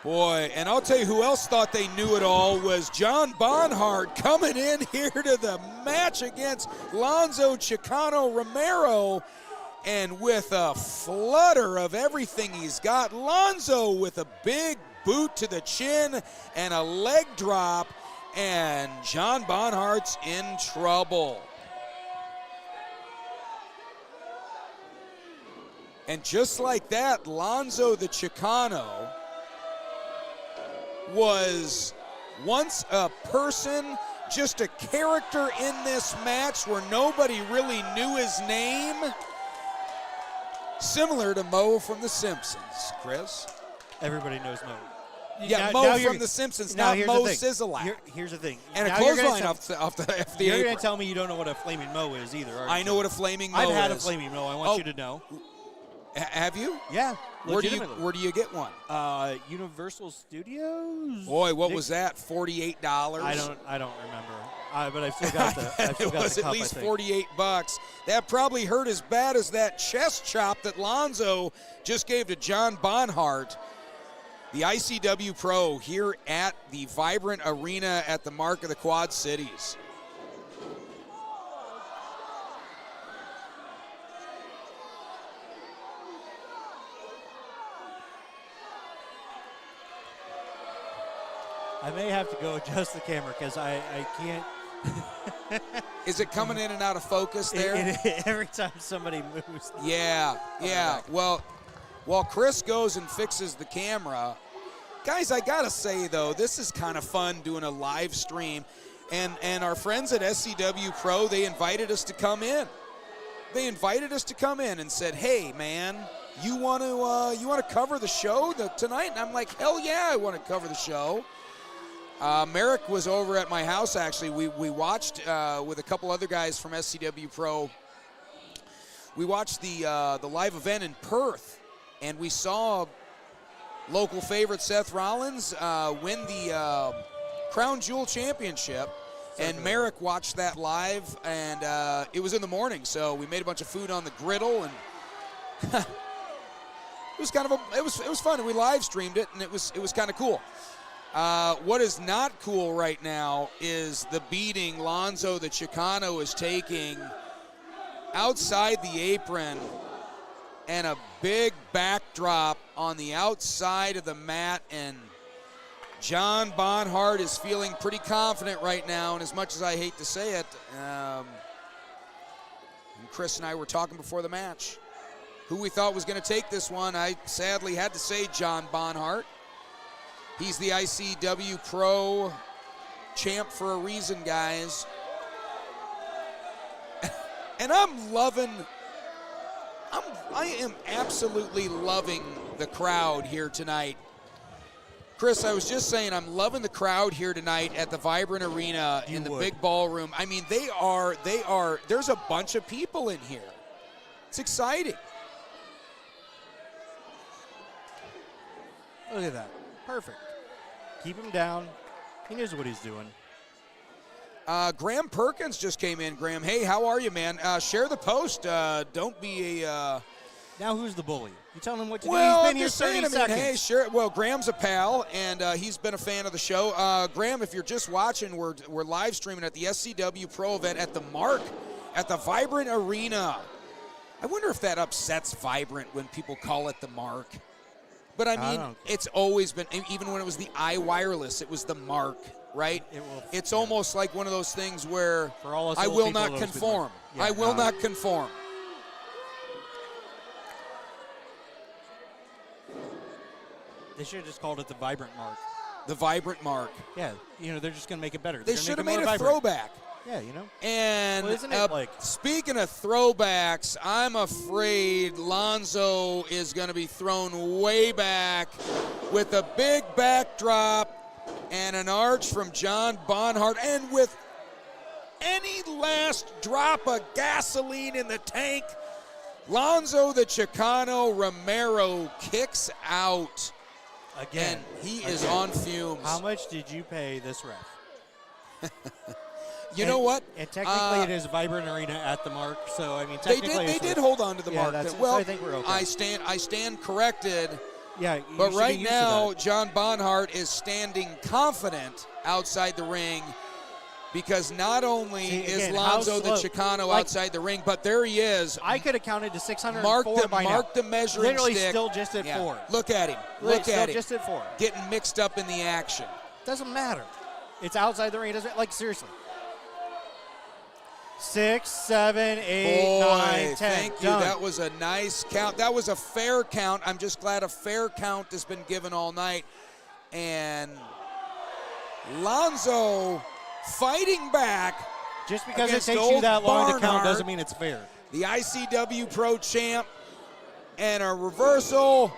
Boy, and I'll tell you who else thought they knew it all was John Bonhart coming in here to the match against Lonzo Chicano Romero. And with a flutter of everything he's got, Lonzo with a big boot to the chin and a leg drop, and John Bonhart's in trouble. And just like that, Lonzo the Chicano was once a person, just a character in this match where nobody really knew his name. Similar to Mo from The Simpsons, Chris. Everybody knows Mo. Yeah, Mo from The Simpsons, not Mo Sizzalak. Here's the thing. And a clothesline off the You're apron. going to tell me you don't know what a flaming Mo is either, are you? I know what a flaming Mo is. I've had a flaming Mo. I want you to know. Have you? Yeah. Where do you get one? Universal Studios. Boy, what was that? $48? I don't remember. But I've still got the. It was at least $48. That probably hurt as bad as that chest chop that Lonzo just gave to John Bonhart. The ICW Pro here at the Vibrant Arena at the Mark of the Quad Cities. I may have to go adjust the camera because I can't. Is it coming in and out of focus there? Every time somebody moves. Yeah. Well, while Chris goes and fixes the camera, guys, I got to say, though, this is kind of fun doing a live stream. And our friends at SCW Pro, they invited us to come in. They invited us to come in and said, hey, man, you want to cover the show tonight? And I'm like, hell yeah, I want to cover the show. Merrick was over at my house, actually. We watched with a couple other guys from SCW Pro. We watched the live event in Perth, and we saw local favorite Seth Rollins win the Crown Jewel Championship. And Merrick watched that live, and it was in the morning, so we made a bunch of food on the griddle, and it was kind of it was fun. And we live streamed it, and it was kind of cool. What is not cool right now is the beating Lonzo the Chicano is taking outside the apron, and a big backdrop on the outside of the mat, and John Bonhart is feeling pretty confident right now, and as much as I hate to say it, and Chris and I were talking before the match, who we thought was going to take this one. I sadly had to say John Bonhart. He's the ICW Pro champ for a reason, guys. And I am absolutely loving the crowd here tonight. Chris, I was just saying I'm loving the crowd here tonight at the Vibrant Arena in the big ballroom. I mean, there's a bunch of people in here. It's exciting. Look at that. Perfect. Keep him down. He knows what he's doing. Graham Perkins just came in. Graham, hey, how are you, man? Share the post. Don't be a... Now who's the bully? You telling him what to do? He's been here 30 seconds. Hey, sure. Well, Graham's a pal, and he's been a fan of the show. Graham, if you're just watching, we're live streaming at the SCW Pro event at the Mark at the Vibrant Arena. I wonder if that upsets Vibrant when people call it the Mark. But I mean, it's always been, even when it was the iWireless, it was the Mark, right? It's almost like one of those things where I will not conform. I will not conform. They should have just called it the Vibrant Mark. The Vibrant Mark. Yeah, they're just going to make it better. They should have made a throwback. Yeah, And speaking of throwbacks, I'm afraid Lonzo is going to be thrown way back with a big backdrop and an arch from John Bonhart. And with any last drop of gasoline in the tank, Lonzo the Chicano Romero kicks out. Again. And he is on fumes. How much did you pay this ref? You know what? And technically, it is Vibrant Arena at the mark. So I mean, They technically, did hold on to the mark. That's, Well, so I think we're okay. I stand corrected. Yeah, But right now, John Bonhart is standing confident outside the ring because not only is Lonzo the Chicano outside the ring, but there he is. I could have counted to 604 by now. Mark the measuring Literally stick. still just at 4. Look at him. Look at him. Just at 4. Getting mixed up in the action. Doesn't matter. It's outside the ring. Doesn't, like, seriously. 6, 7, 8, 9, 10. Thank you. Done. That was a nice count. That was a fair count. I'm just glad a fair count has been given all night. And Lonzo fighting back. Just because it against takes you that long to count Bonhart, doesn't mean it's fair. The ICW Pro Champ, and a reversal.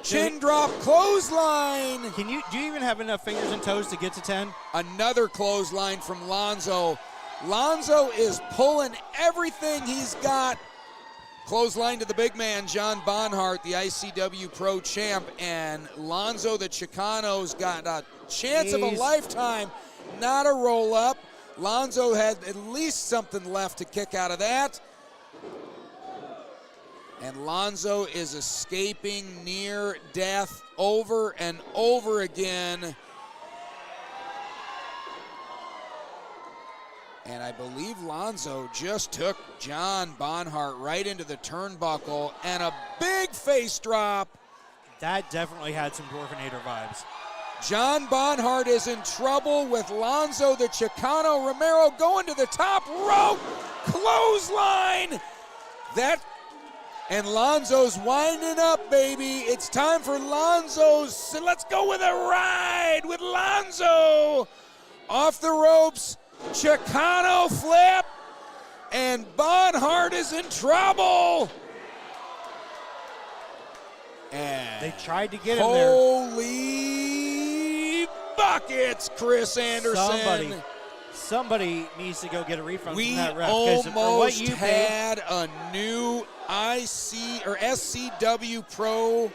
Chin drop clothesline. Do you even have enough fingers and toes to get to 10? Another clothesline from Lonzo. Lonzo is pulling everything he's got. Clothesline to the big man, John Bonhart, the ICW Pro Champ, and Lonzo the Chicano's got a chance of a lifetime, not a roll-up. Lonzo had at least something left to kick out of that. And Lonzo is escaping near death over and over again. And I believe Lonzo just took John Bonhart right into the turnbuckle and a big face drop. That definitely had some Dwarfinator vibes. John Bonhart is in trouble with Lonzo the Chicano. Romero going to the top rope. Clothesline. And Lonzo's winding up, baby. It's time for Lonzo's. Let's go with a ride with Lonzo. Off the ropes. Chicano flip. And Bonhart is in trouble. And they tried to get him there. Holy buckets, Chris Anderson. Somebody needs to go get a refund we from that ref. Almost had a new IC or SCW Pro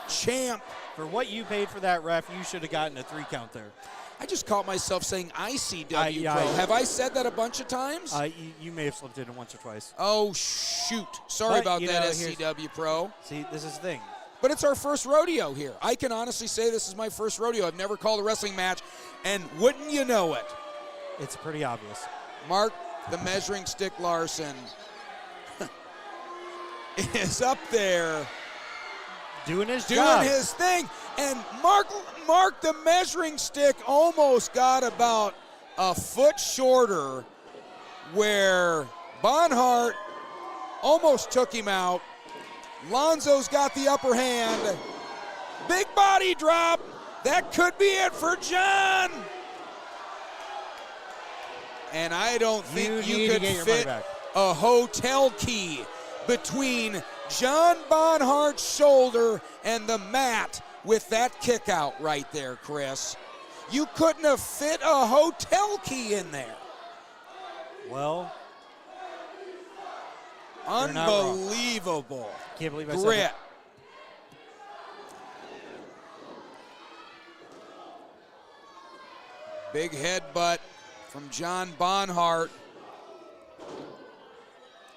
champ. For what you paid for that ref, you should have gotten a 3 count there. I just caught myself saying ICW Pro. Have I said that a bunch of times? You may have slipped in once or twice. Oh, shoot. Sorry about that, SCW Pro. See, this is the thing. But it's our first rodeo here. I can honestly say this is my first rodeo. I've never called a wrestling match, and wouldn't you know it? It's pretty obvious. Mark the Measuring Stick Larson is up there. Doing his job. Doing his thing. And Mark the Measuring Stick almost got about a foot shorter where Bonhart almost took him out. Lonzo's got the upper hand. Big body drop. That could be it for John. And I don't think you could fit a hotel key between John Bonhart's shoulder and the mat with that kick out right there, Chris. You couldn't have fit a hotel key in there. Well, unbelievable. Can't believe I said grit. that. Big headbutt from John Bonhart.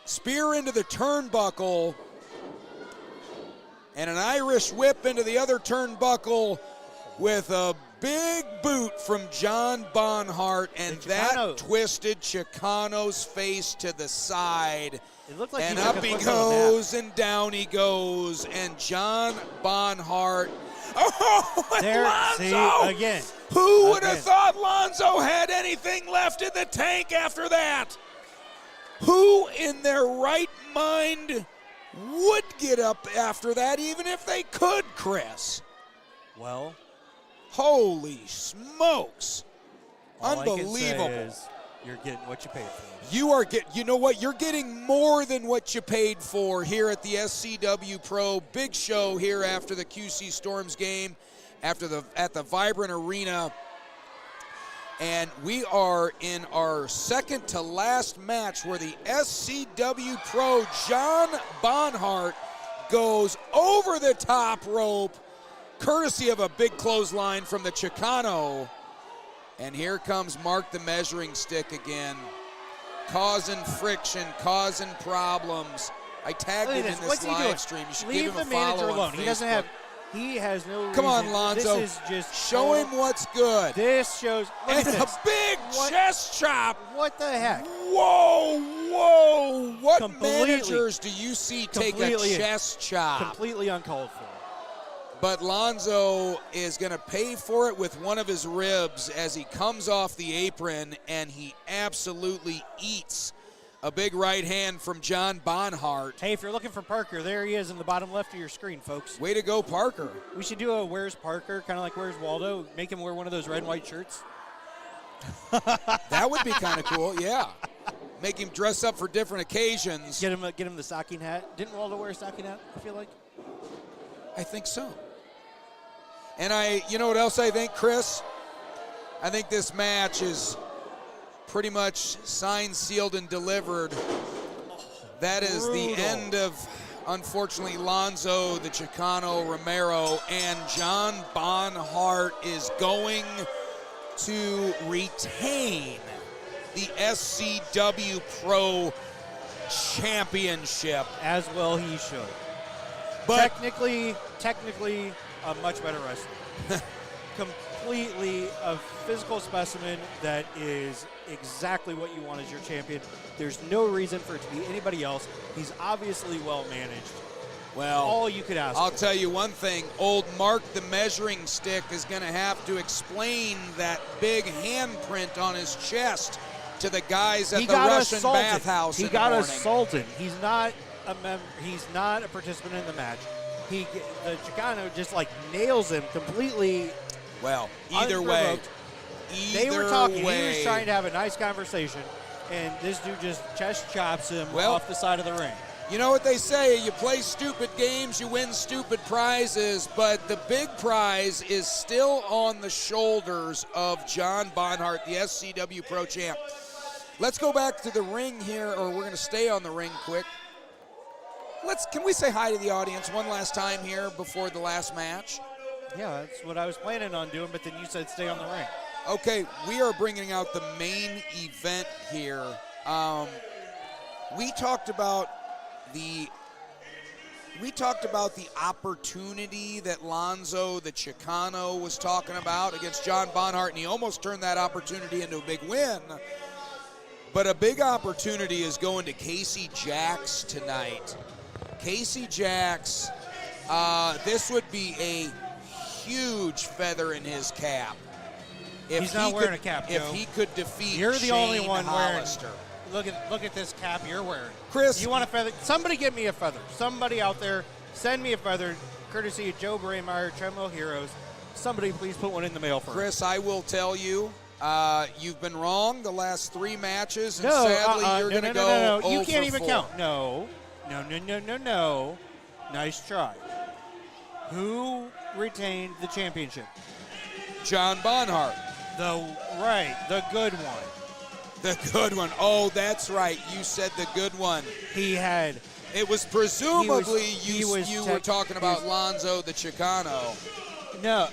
Spear into the turnbuckle. And an Irish whip into the other turnbuckle with a big boot from John Bonhart. And that twisted Chicano's face to the side. It looked like and up he goes and down he goes. And John Bonhart. Oh, there, Lonzo! See, again. Who would have thought Lonzo had anything left in the tank after that? Who in their right mind would get up after that, even if they could, Chris? Well, holy smokes. All Unbelievable. I can say is you're getting what you paid for. You know what? You're getting more than what you paid for here at the SCW Pro. Big show here after the QC Storms game, at the Vibrant Arena. And we are in our second to last match where the SCW Pro John Bonhart goes over the top rope courtesy of a big clothesline from the Chicano. And here comes Mark the measuring stick again, causing friction, causing problems. I tagged him in this live stream. You should give him a follow manager alone. on He Facebook. doesn't have. He has no reason. Come on, Lonzo. This is just show him what's good. This shows. Look And at a this. big chest chop. What the heck? Whoa, whoa. What Completely- managers do you see take a chest chop? Completely uncalled for. But Lonzo is going to pay for it with one of his ribs as he comes off the apron, and he absolutely eats a big right hand from John Bonhart. Hey, if you're looking for Parker, there he is in the bottom left of your screen, folks. Way to go, Parker. We should do a Where's Parker, kind of like Where's Waldo. Make him wear one of those red and white shirts. That would be kind of cool, yeah. Make him dress up for different occasions. Get him the stocking hat. Didn't Waldo wear a stocking hat, I feel like? I think so. And you know what else I think, Chris? I think this match is pretty much signed, sealed, and delivered. That is the end of, unfortunately, Lonzo, the Chicano, Romero, and John Bonhart is going to retain the SCW Pro Championship. As well he should. But Technically, a much better wrestler. Completely a physical specimen that is exactly what you want as your champion. There's no reason for it to be anybody else. He's obviously well managed. Well, all you could ask I'll for. tell you one thing. Old Mark the measuring stick is going to have to explain that big handprint on his chest to the guys at the Russian bathhouse. He got assaulted. He's not a participant in the match. The Chicano just nails him completely. Well, either way. They were talking. He was trying to have a nice conversation, and this dude just chest chops him off the side of the ring. You know what they say, you play stupid games, you win stupid prizes, but the big prize is still on the shoulders of John Bonhart, the SCW Pro Champ. Let's go back to the ring here, or we're going to stay on the ring quick. Can we say hi to the audience one last time here before the last match? Yeah, that's what I was planning on doing, but then you said stay on the ring. Okay, we are bringing out the main event here. We talked about the opportunity that Lonzo, the Chicano, was talking about against John Bonhart, and he almost turned that opportunity into a big win. But a big opportunity is going to Casey Jax tonight. Casey Jax, this would be a huge feather in his cap. He's not wearing a cap, If Joe. he could defeat You're the Shane only one Hollister. wearing. Look at this cap you're wearing. Chris, you want a feather? Somebody give me a feather. Somebody out there, send me a feather, courtesy of Joe Braemeier, Tremolo Heroes. Somebody please put one in the mail for Chris, I will tell you, you've been wrong the last 3 matches, and sadly you're going to go 0 You can't for even 4. count. No. Nice try. Who retained the championship? John Bonhart. The good one. The good one. Oh, that's right. You said the good one. It was presumably you were talking about Lonzo the Chicano. No.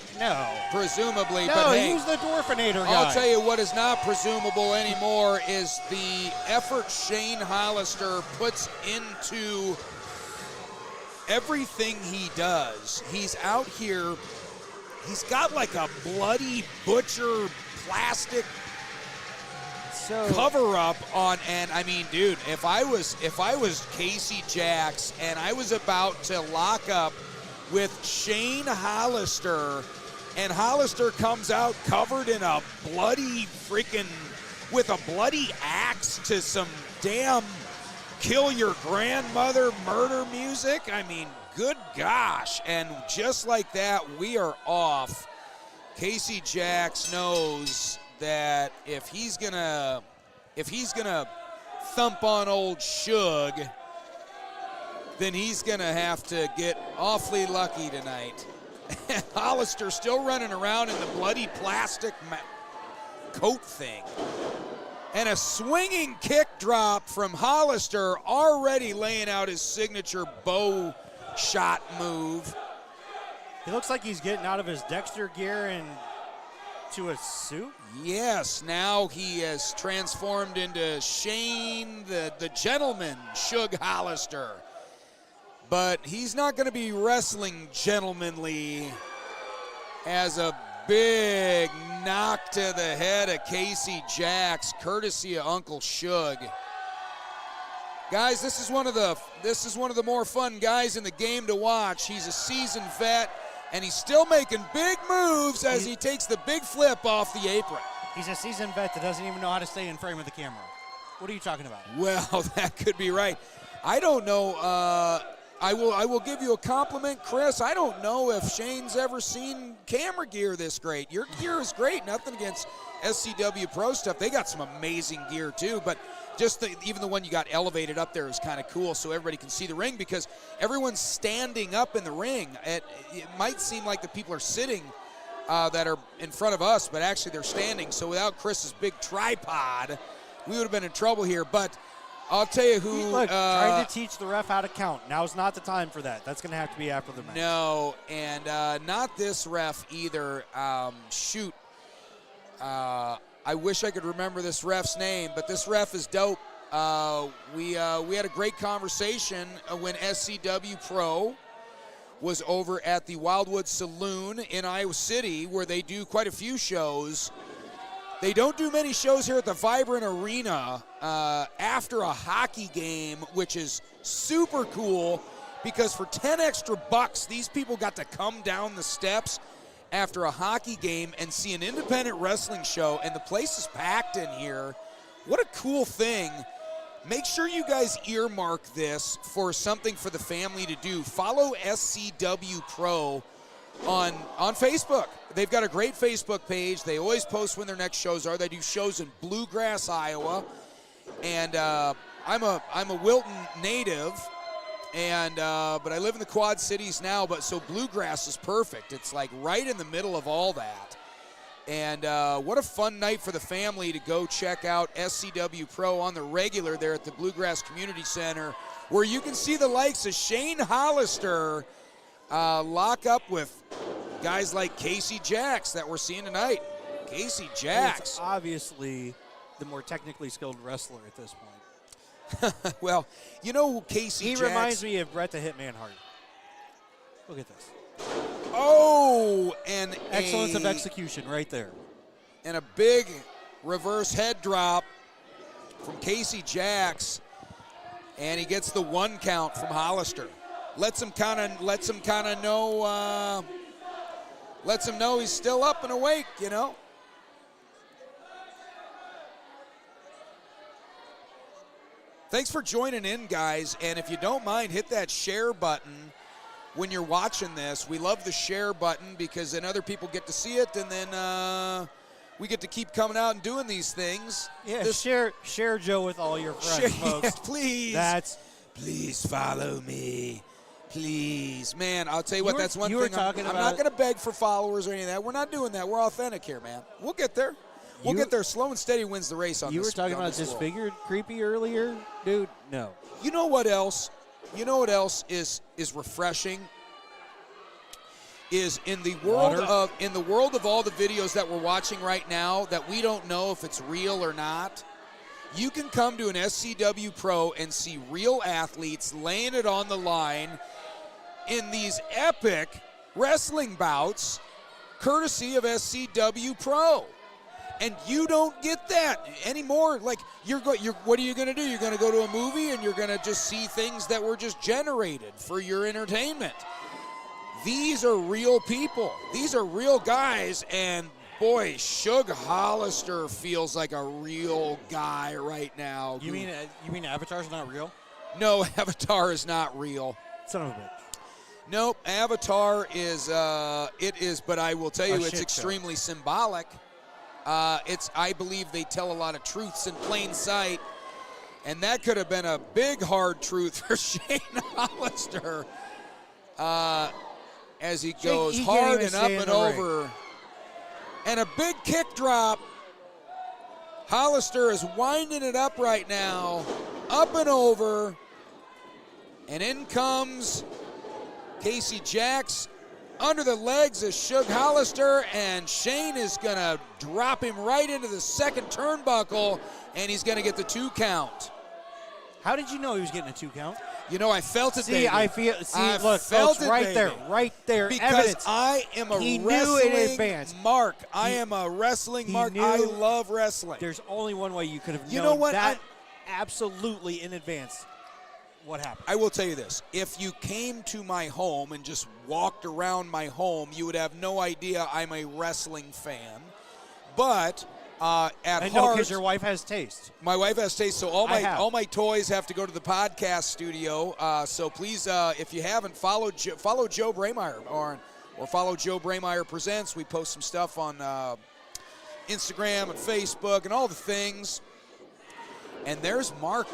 Presumably, No, but hey, he's the Dwarfinator guy. I'll tell you what is not presumable anymore is the effort Shane Hollister puts into everything he does. He's out here. He's got like a bloody butcher plastic cover up on, and I mean, dude, if I was Casey Jax and I was about to lock up with Shane Hollister, and Hollister comes out covered in a bloody with a bloody axe to some damn kill your grandmother murder music. I mean, good gosh. And just like that, we are off. Casey Jax knows that if he's gonna thump on old Suge, then he's gonna have to get awfully lucky tonight. Hollister still running around in the bloody plastic coat thing. And a swinging kick drop from Hollister, already laying out his signature bow shot move. He looks like he's getting out of his Dexter gear and to a suit. Yes, now he has transformed into Shane, the gentleman, Shug Hollister. But he's not going to be wrestling gentlemanly as a big knock to the head of Casey Jax, courtesy of Uncle Shug. Guys, this is one of the more fun guys in the game to watch. He's a seasoned vet, and he's still making big moves as he takes the big flip off the apron. He's a seasoned vet that doesn't even know how to stay in frame of the camera. What are you talking about? Well, that could be right. I don't know. I will give you a compliment, Chris. I don't know if Shane's ever seen camera gear this great. Your gear is great. Nothing against SCW Pro stuff. They got some amazing gear too, but just even the one you got elevated up there is kind of cool so everybody can see the ring because everyone's standing up in the ring. It might seem like the people are sitting that are in front of us, but actually they're standing. So without Chris's big tripod, we would have been in trouble here. But I'll tell you who. Look, trying to teach the ref how to count. Now's not the time for that. That's going to have to be after the match. No, and not this ref either. Shoot. I wish I could remember this ref's name, but this ref is dope. We had a great conversation when SCW Pro was over at the Wildwood Saloon in Iowa City, where they do quite a few shows. They don't do many shows here at the Vibrant Arena after a hockey game, which is super cool because for 10 extra bucks, these people got to come down the steps after a hockey game and see an independent wrestling show, and the place is packed in here. What a cool thing. Make sure you guys earmark this for something for the family to do. Follow SCW Pro on Facebook. They've got a great Facebook page. They always post when their next shows are. They do shows in Bluegrass, Iowa. And I'm a Wilton native, and but I live in the Quad Cities now, but so Bluegrass is perfect. It's like right in the middle of all that. And what a fun night for the family to go check out SCW Pro on the regular there at the Bluegrass Community Center, where you can see the likes of Shane Hollister lock up with guys like Casey Jax that we're seeing tonight. Casey Jax. It's obviously the more technically skilled wrestler at this point. Well, you know Casey Jax. He reminds me of Bret the Hitman Hart. Look at this. Oh, and excellence of execution right there. And a big reverse head drop from Casey Jax, and he gets the 1 count from Hollister. Lets him know he's still up and awake, you know. Thanks for joining in, guys, and if you don't mind, hit that share button when you're watching this. We love the share button because then other people get to see it, and then we get to keep coming out and doing these things. Yeah, share Joe with all your friends, folks. Yeah, please. Please follow me. Please. Man, I'll tell you what, that's one thing. I'm not going to beg for followers or any of that. We're not doing that. We're authentic here, man. We'll get there. We'll get there. Slow and steady wins the race on this. You were talking about Disfigured creepy earlier? Dude, no. You know what else? You know what else is refreshing? Is in the world of all the videos that we're watching right now that we don't know if it's real or not. You can come to an SCW Pro and see real athletes laying it on the line in these epic wrestling bouts, courtesy of SCW Pro. And you don't get that anymore. Like, what are you going to do? You're going to go to a movie and you're going to just see things that were just generated for your entertainment. These are real people. These are real guys, and boy, Shug Hollister feels like a real guy right now. You mean Avatar's not real? No, Avatar is not real. Son of a bitch. Nope, Avatar is but I will tell you it's extremely symbolic. I believe they tell a lot of truths in plain sight, and that could have been a big hard truth for Shane Hollister as he goes hard and up and over. And a big kick drop. Hollister is winding it up right now, up and over, and in comes Casey Jax under the legs of Shug Hollister, and Shane is going to drop him right into the second turnbuckle, and he's going to get the 2 count. How did you know he was getting a 2 count? You know, I felt it, baby. Look, folks, right there, because evidence. I am a He wrestling knew in advance. mark. I am a wrestling mark. I love wrestling. There's only one way you could have You known know what? that absolutely in advance what happened. I will tell you this. If you came to my home and just walked around my home, you would have no idea I'm a wrestling fan. But at I know, heart, because your wife has taste. my wife has taste, so all my toys have to go to the podcast studio. So please, if you haven't, follow Joe Brameyer or follow Joe Brameyer Presents. We post some stuff on Instagram and Facebook and all the things. And there's Mark,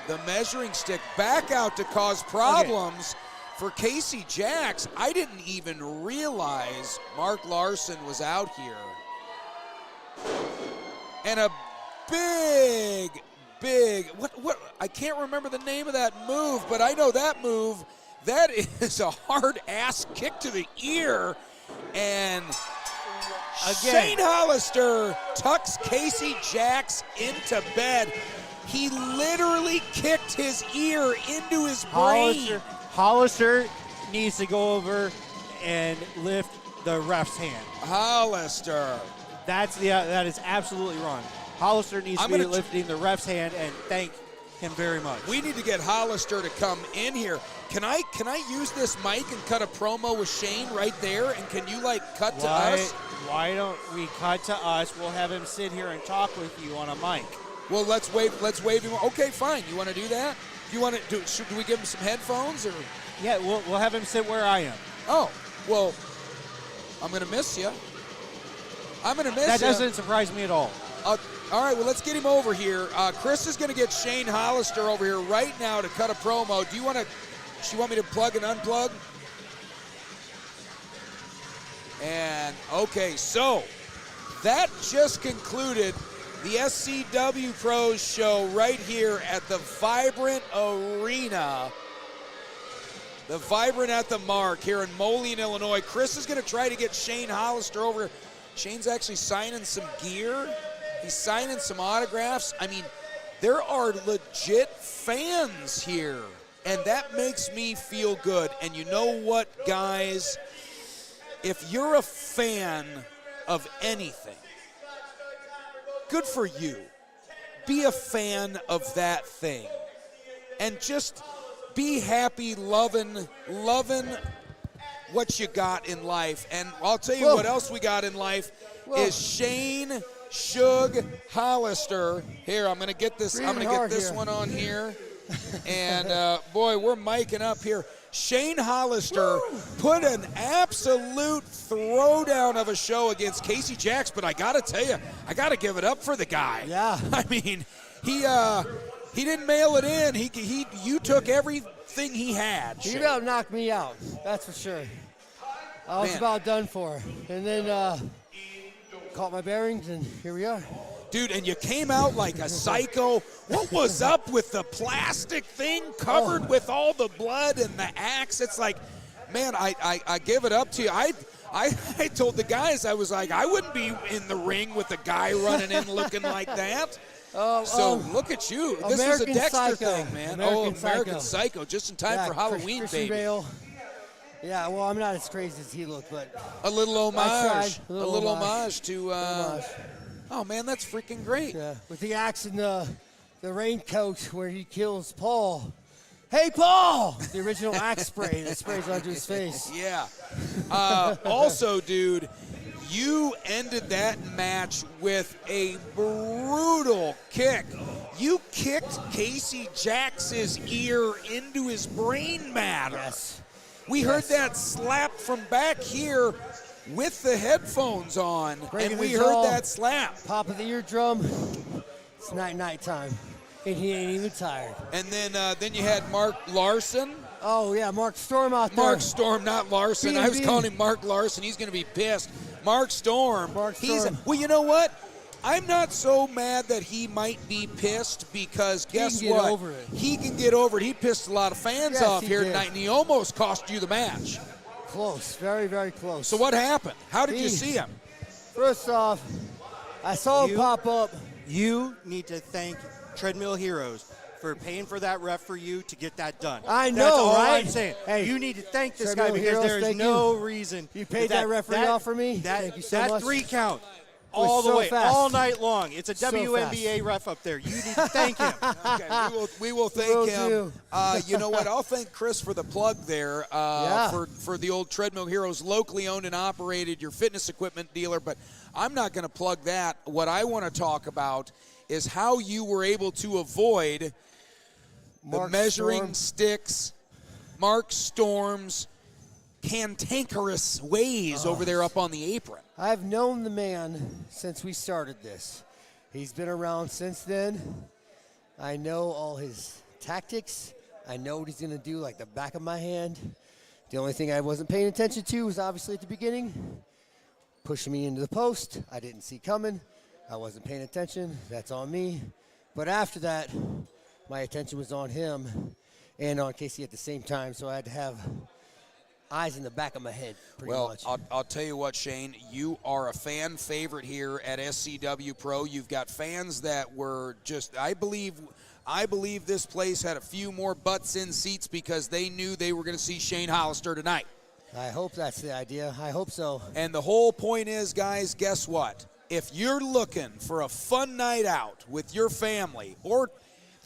the measuring stick, back out to cause problems for Casey Jax. I didn't even realize Mark Larson was out here. And a big, what I can't remember the name of that move, but I know that move. That is a hard ass kick to the ear. And Shane Hollister tucks Casey Jax into bed. He literally kicked his ear into his brain. Hollister needs to go over and lift the ref's hand. Hollister. That is absolutely wrong. Hollister needs to be lifting the ref's hand and thank him very much. We need to get Hollister to come in here. Can I use this mic and cut a promo with Shane right there? And can you cut to us? Why don't we cut to us? We'll have him sit here and talk with you on a mic. Well, let's wave him. Okay, fine. You want to do that? You want to do we give him some headphones or? Yeah, we'll have him sit where I am. Oh, well, I'm gonna miss you. That doesn't surprise me at all. All right, well, let's get him over here. Chris is going to get Shane Hollister over here right now to cut a promo. Do you want me to plug and unplug? And, okay, so that just concluded the SCW Pros show right here at the Vibrant Arena. The Vibrant at the Mark here in Moline, Illinois. Chris is going to try to get Shane Hollister over here. Shane's actually signing some gear. He's signing some autographs. I mean, there are legit fans here, and that makes me feel good. And you know what, guys? If you're a fan of anything, good for you. Be a fan of that thing. And just be happy, loving what you got in life. And I'll tell you what else we got in life is Shane Shug Hollister. Here, I'm going to get this. I'm going to get this one on here. And, boy, we're miking up here. Shane Hollister put an absolute throwdown of a show against Casey Jax, but I got to tell you, I got to give it up for the guy. Yeah. I mean, he didn't mail it in. You took everything he had. He about knocked me out, that's for sure. I was about done for. And then caught my bearings, and here we are. Dude, and you came out like a psycho. What was up with the plastic thing covered with all the blood and the axe? It's like, man, I give it up to you. I told the guys, I was like, I wouldn't be in the ring with a guy running in looking like that. Look at you. This is a Dexter thing, man. American Psycho, just in time for Halloween, Christian baby. Bale. Yeah, well, I'm not as crazy as he looked, but a little homage. A little homage to. Oh man, that's freaking great. Yeah, with the axe and the raincoat where he kills Paul. Hey, Paul! The original axe spray that sprays onto his face. Yeah. Also, dude, you ended that match with a brutal kick. You kicked Casey Jax's ear into his brain matter. Yes. We heard that slap from back here with the headphones on, and we heard that slap. Pop of the eardrum. It's night time, and he ain't even tired. And then you had Mark Larson. Oh yeah, Mark Storm out there. Mark Storm, not Larson. B&B. I was calling him Mark Larson. He's going to be pissed. Mark Storm. Storm. Well, you know what? I'm not so mad that he might be pissed because guess he can what? get over it. He can get over it. He pissed a lot of fans off here tonight, and he almost cost you the match. close. Very, very close. So what happened? How did you see him? First off, I saw him pop up. You need to thank Treadmill Heroes for paying for that ref for you to get that done. I know, That's all right? I'm saying. Hey, you need to thank this Treadmill guy because Heroes, there is thank no you. reason. You paid that referee off for me? Thank you so that much. 3 count. was All the so way, fast. all night long. It's a So WNBA ref up there. You need to thank him. Okay, we will thank Will him. do. You know what? I'll thank Chris for the plug there for the old Treadmill Heroes, locally owned and operated, your fitness equipment dealer. But I'm not going to plug that. What I want to talk about is how you were able to avoid the Mark measuring Storm. sticks, Mark Storm's cantankerous ways over there up on the apron. I've known the man since we started this. He's been around since then. I know all his tactics. I know what he's going to do like the back of my hand. The only thing I wasn't paying attention to was obviously at the beginning, pushing me into the post. I didn't see coming. I wasn't paying attention. That's on me. But after that, my attention was on him and on Casey at the same time, so I had to have eyes in the back of my head, pretty much. I'll tell you what, Shane, you are a fan favorite here at SCW Pro. You've got fans that were just, I believe this place had a few more butts in seats because they knew they were going to see Shane Hollister tonight. I hope that's the idea. I hope so. And the whole point is, guys, guess what? If you're looking for a fun night out with your family or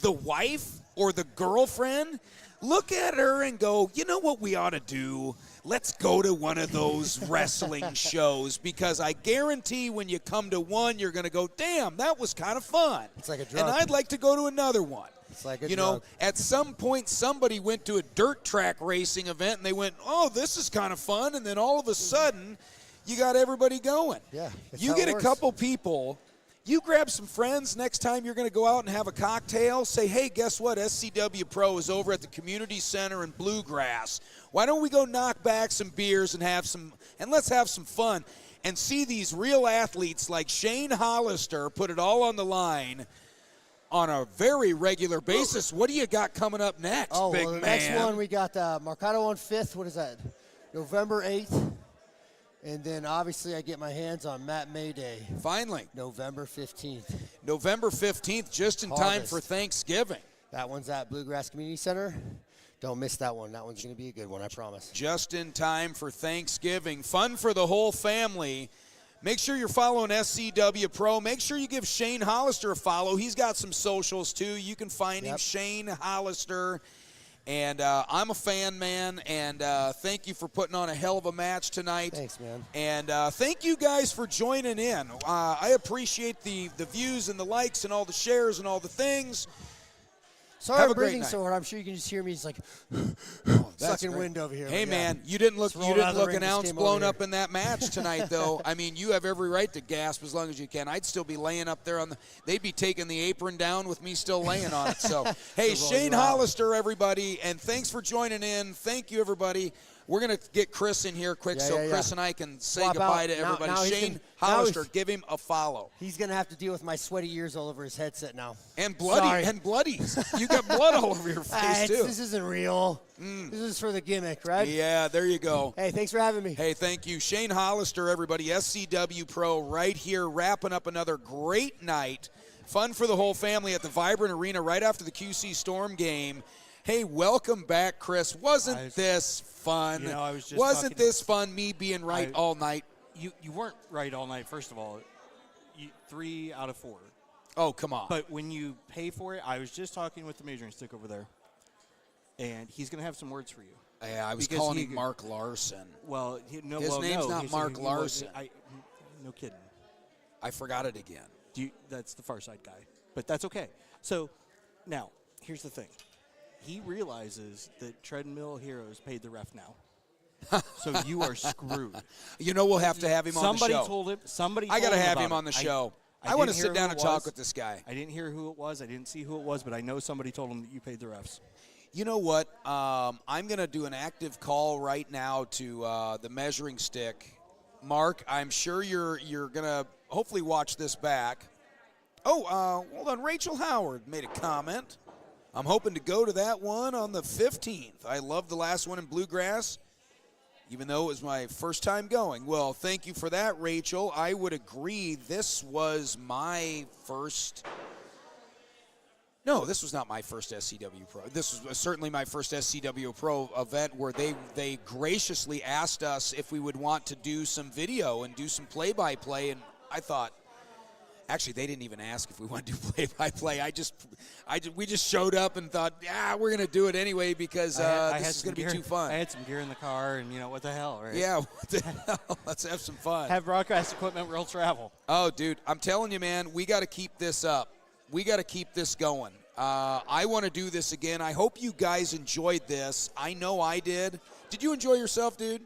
the wife or the girlfriend, look at her and go, you know what we ought to do? Let's go to one of those wrestling shows, because I guarantee when you come to one, you're going to go, damn, that was kind of fun. It's like a drug. And I'd like to go to another one. It's like a You know, drug. at some point, somebody went to a dirt track racing event, and they went, oh, this is kind of fun. And then all of a sudden, you got everybody going. Yeah, that's You how get it a works. couple people. You grab some friends next time you're going to go out and have a cocktail. Say, hey, guess what? SCW Pro is over at the Community Center in Bluegrass. Why don't we go knock back some beers and let's have some fun and see these real athletes like Shane Hollister put it all on the line on a very regular basis. What do you got coming up next, big well, the man? next one we got Mercado on 5th. What is that? November 8th. And then obviously I get my hands on Matt Mayday. Finally. November 15th. November 15th, just in time Harvest. for Thanksgiving. That one's at Bluegrass Community Center. Don't miss that one. That one's going to be a good one, I promise. Just in time for Thanksgiving. Fun for the whole family. Make sure you're following SCW Pro. Make sure you give Shane Hollister a follow. He's got some socials, too. You can find him, Shane Hollister. And I'm a fan, man, and thank you for putting on a hell of a match tonight. Thanks, man. And thank you guys for joining in. I appreciate the views and the likes and all the shares and all the things. Sorry Have I'm a great breathing night. so hard. I'm sure you can just hear me. It's like That's sucking great. wind over here. Hey, but yeah. man, you didn't look Just rolled out of the ring, an just ounce came blown over up here. in that match tonight, though. I mean, you have every right to gasp as long as you can. I'd still be laying up there they'd be taking the apron down with me still laying on it. So, hey, To roll Shane you out. Hollister, everybody, and thanks for joining in. Thank you, everybody. We're going to get Chris in here quick so Chris and I can say Swap goodbye out. to Now- everybody. now he's Shane gonna- now Hollister, he's- give him a follow. He's going to have to deal with my sweaty ears all over his headset now. And Sorry. bloodies. You got blood all over your face, too. This isn't real. This is for the gimmick, right? Yeah, there you go. Hey, thanks for having me. Hey, thank you. Shane Hollister, everybody, SCW Pro right here, wrapping up another great night. Fun for the whole family at the Vibrant Arena right after the QC Storm game. Hey, welcome back, Chris. Wasn't this fun? You know, I was just Wasn't talking- this fun, me being right all night? You weren't right all night, first of all. 3 out of 4. Oh, come on. But when you pay for it, I was just talking with the measuring stick over there, and he's going to have some words for you. Yeah, I was because calling he- him Mark Larson. Well, His name's not he's- Mark he- Larson. No kidding. I forgot it again. That's the Far Side guy. But that's okay. So, now, here's the thing. He realizes that Treadmill Heroes paid the ref now. So you are screwed. You know, we'll have to have him on the show. Somebody told him. I got to have him about on the it. show. I didn't want to hear sit who down it and talk was. with this guy. I didn't hear who it was. I didn't see who it was, but I know somebody told him that you paid the refs. You know what? I'm going to do an active call right now to the measuring stick. Mark, I'm sure you're going to hopefully watch this back. Oh, hold on. Rachel Howard made a comment. I'm hoping to go to that one on the 15th. I love the last one in Bluegrass. even though it was my first time going. Well, thank you for that, Rachel. I would agree. This was my first. No, this was not my first SCW Pro. This was certainly my first SCW Pro event where they graciously asked us if we would want to do some video and do some play-by-play, and I thought, actually, they didn't even ask if we want to do play-by-play. We just showed up and thought, yeah, we're going to do it anyway because this is going to be too fun. I had some gear in the car, and, what the hell, right? Yeah, what the hell? Let's have some fun. Have broadcast equipment will travel. Oh, dude, I'm telling you, man, we got to keep this up. We got to keep this going. I want to do this again. I hope you guys enjoyed this. I know I did. Did you enjoy yourself, dude?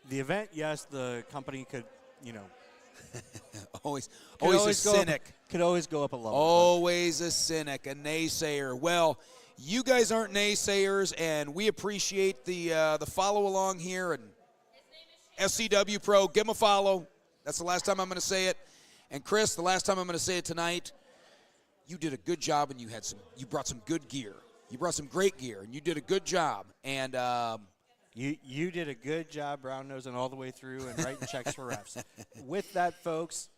The event, yes. The company could, always a cynic. Could always go up a level. Always a cynic, a naysayer. Well, you guys aren't naysayers, and we appreciate the follow along here. And SCW Pro, give them a follow. That's the last time I'm going to say it. And Chris, the last time I'm going to say it tonight. You did a good job, and you brought some good gear. You brought some great gear, and you did a good job. And you did a good job brown nosing all the way through and writing checks for refs. With that, folks,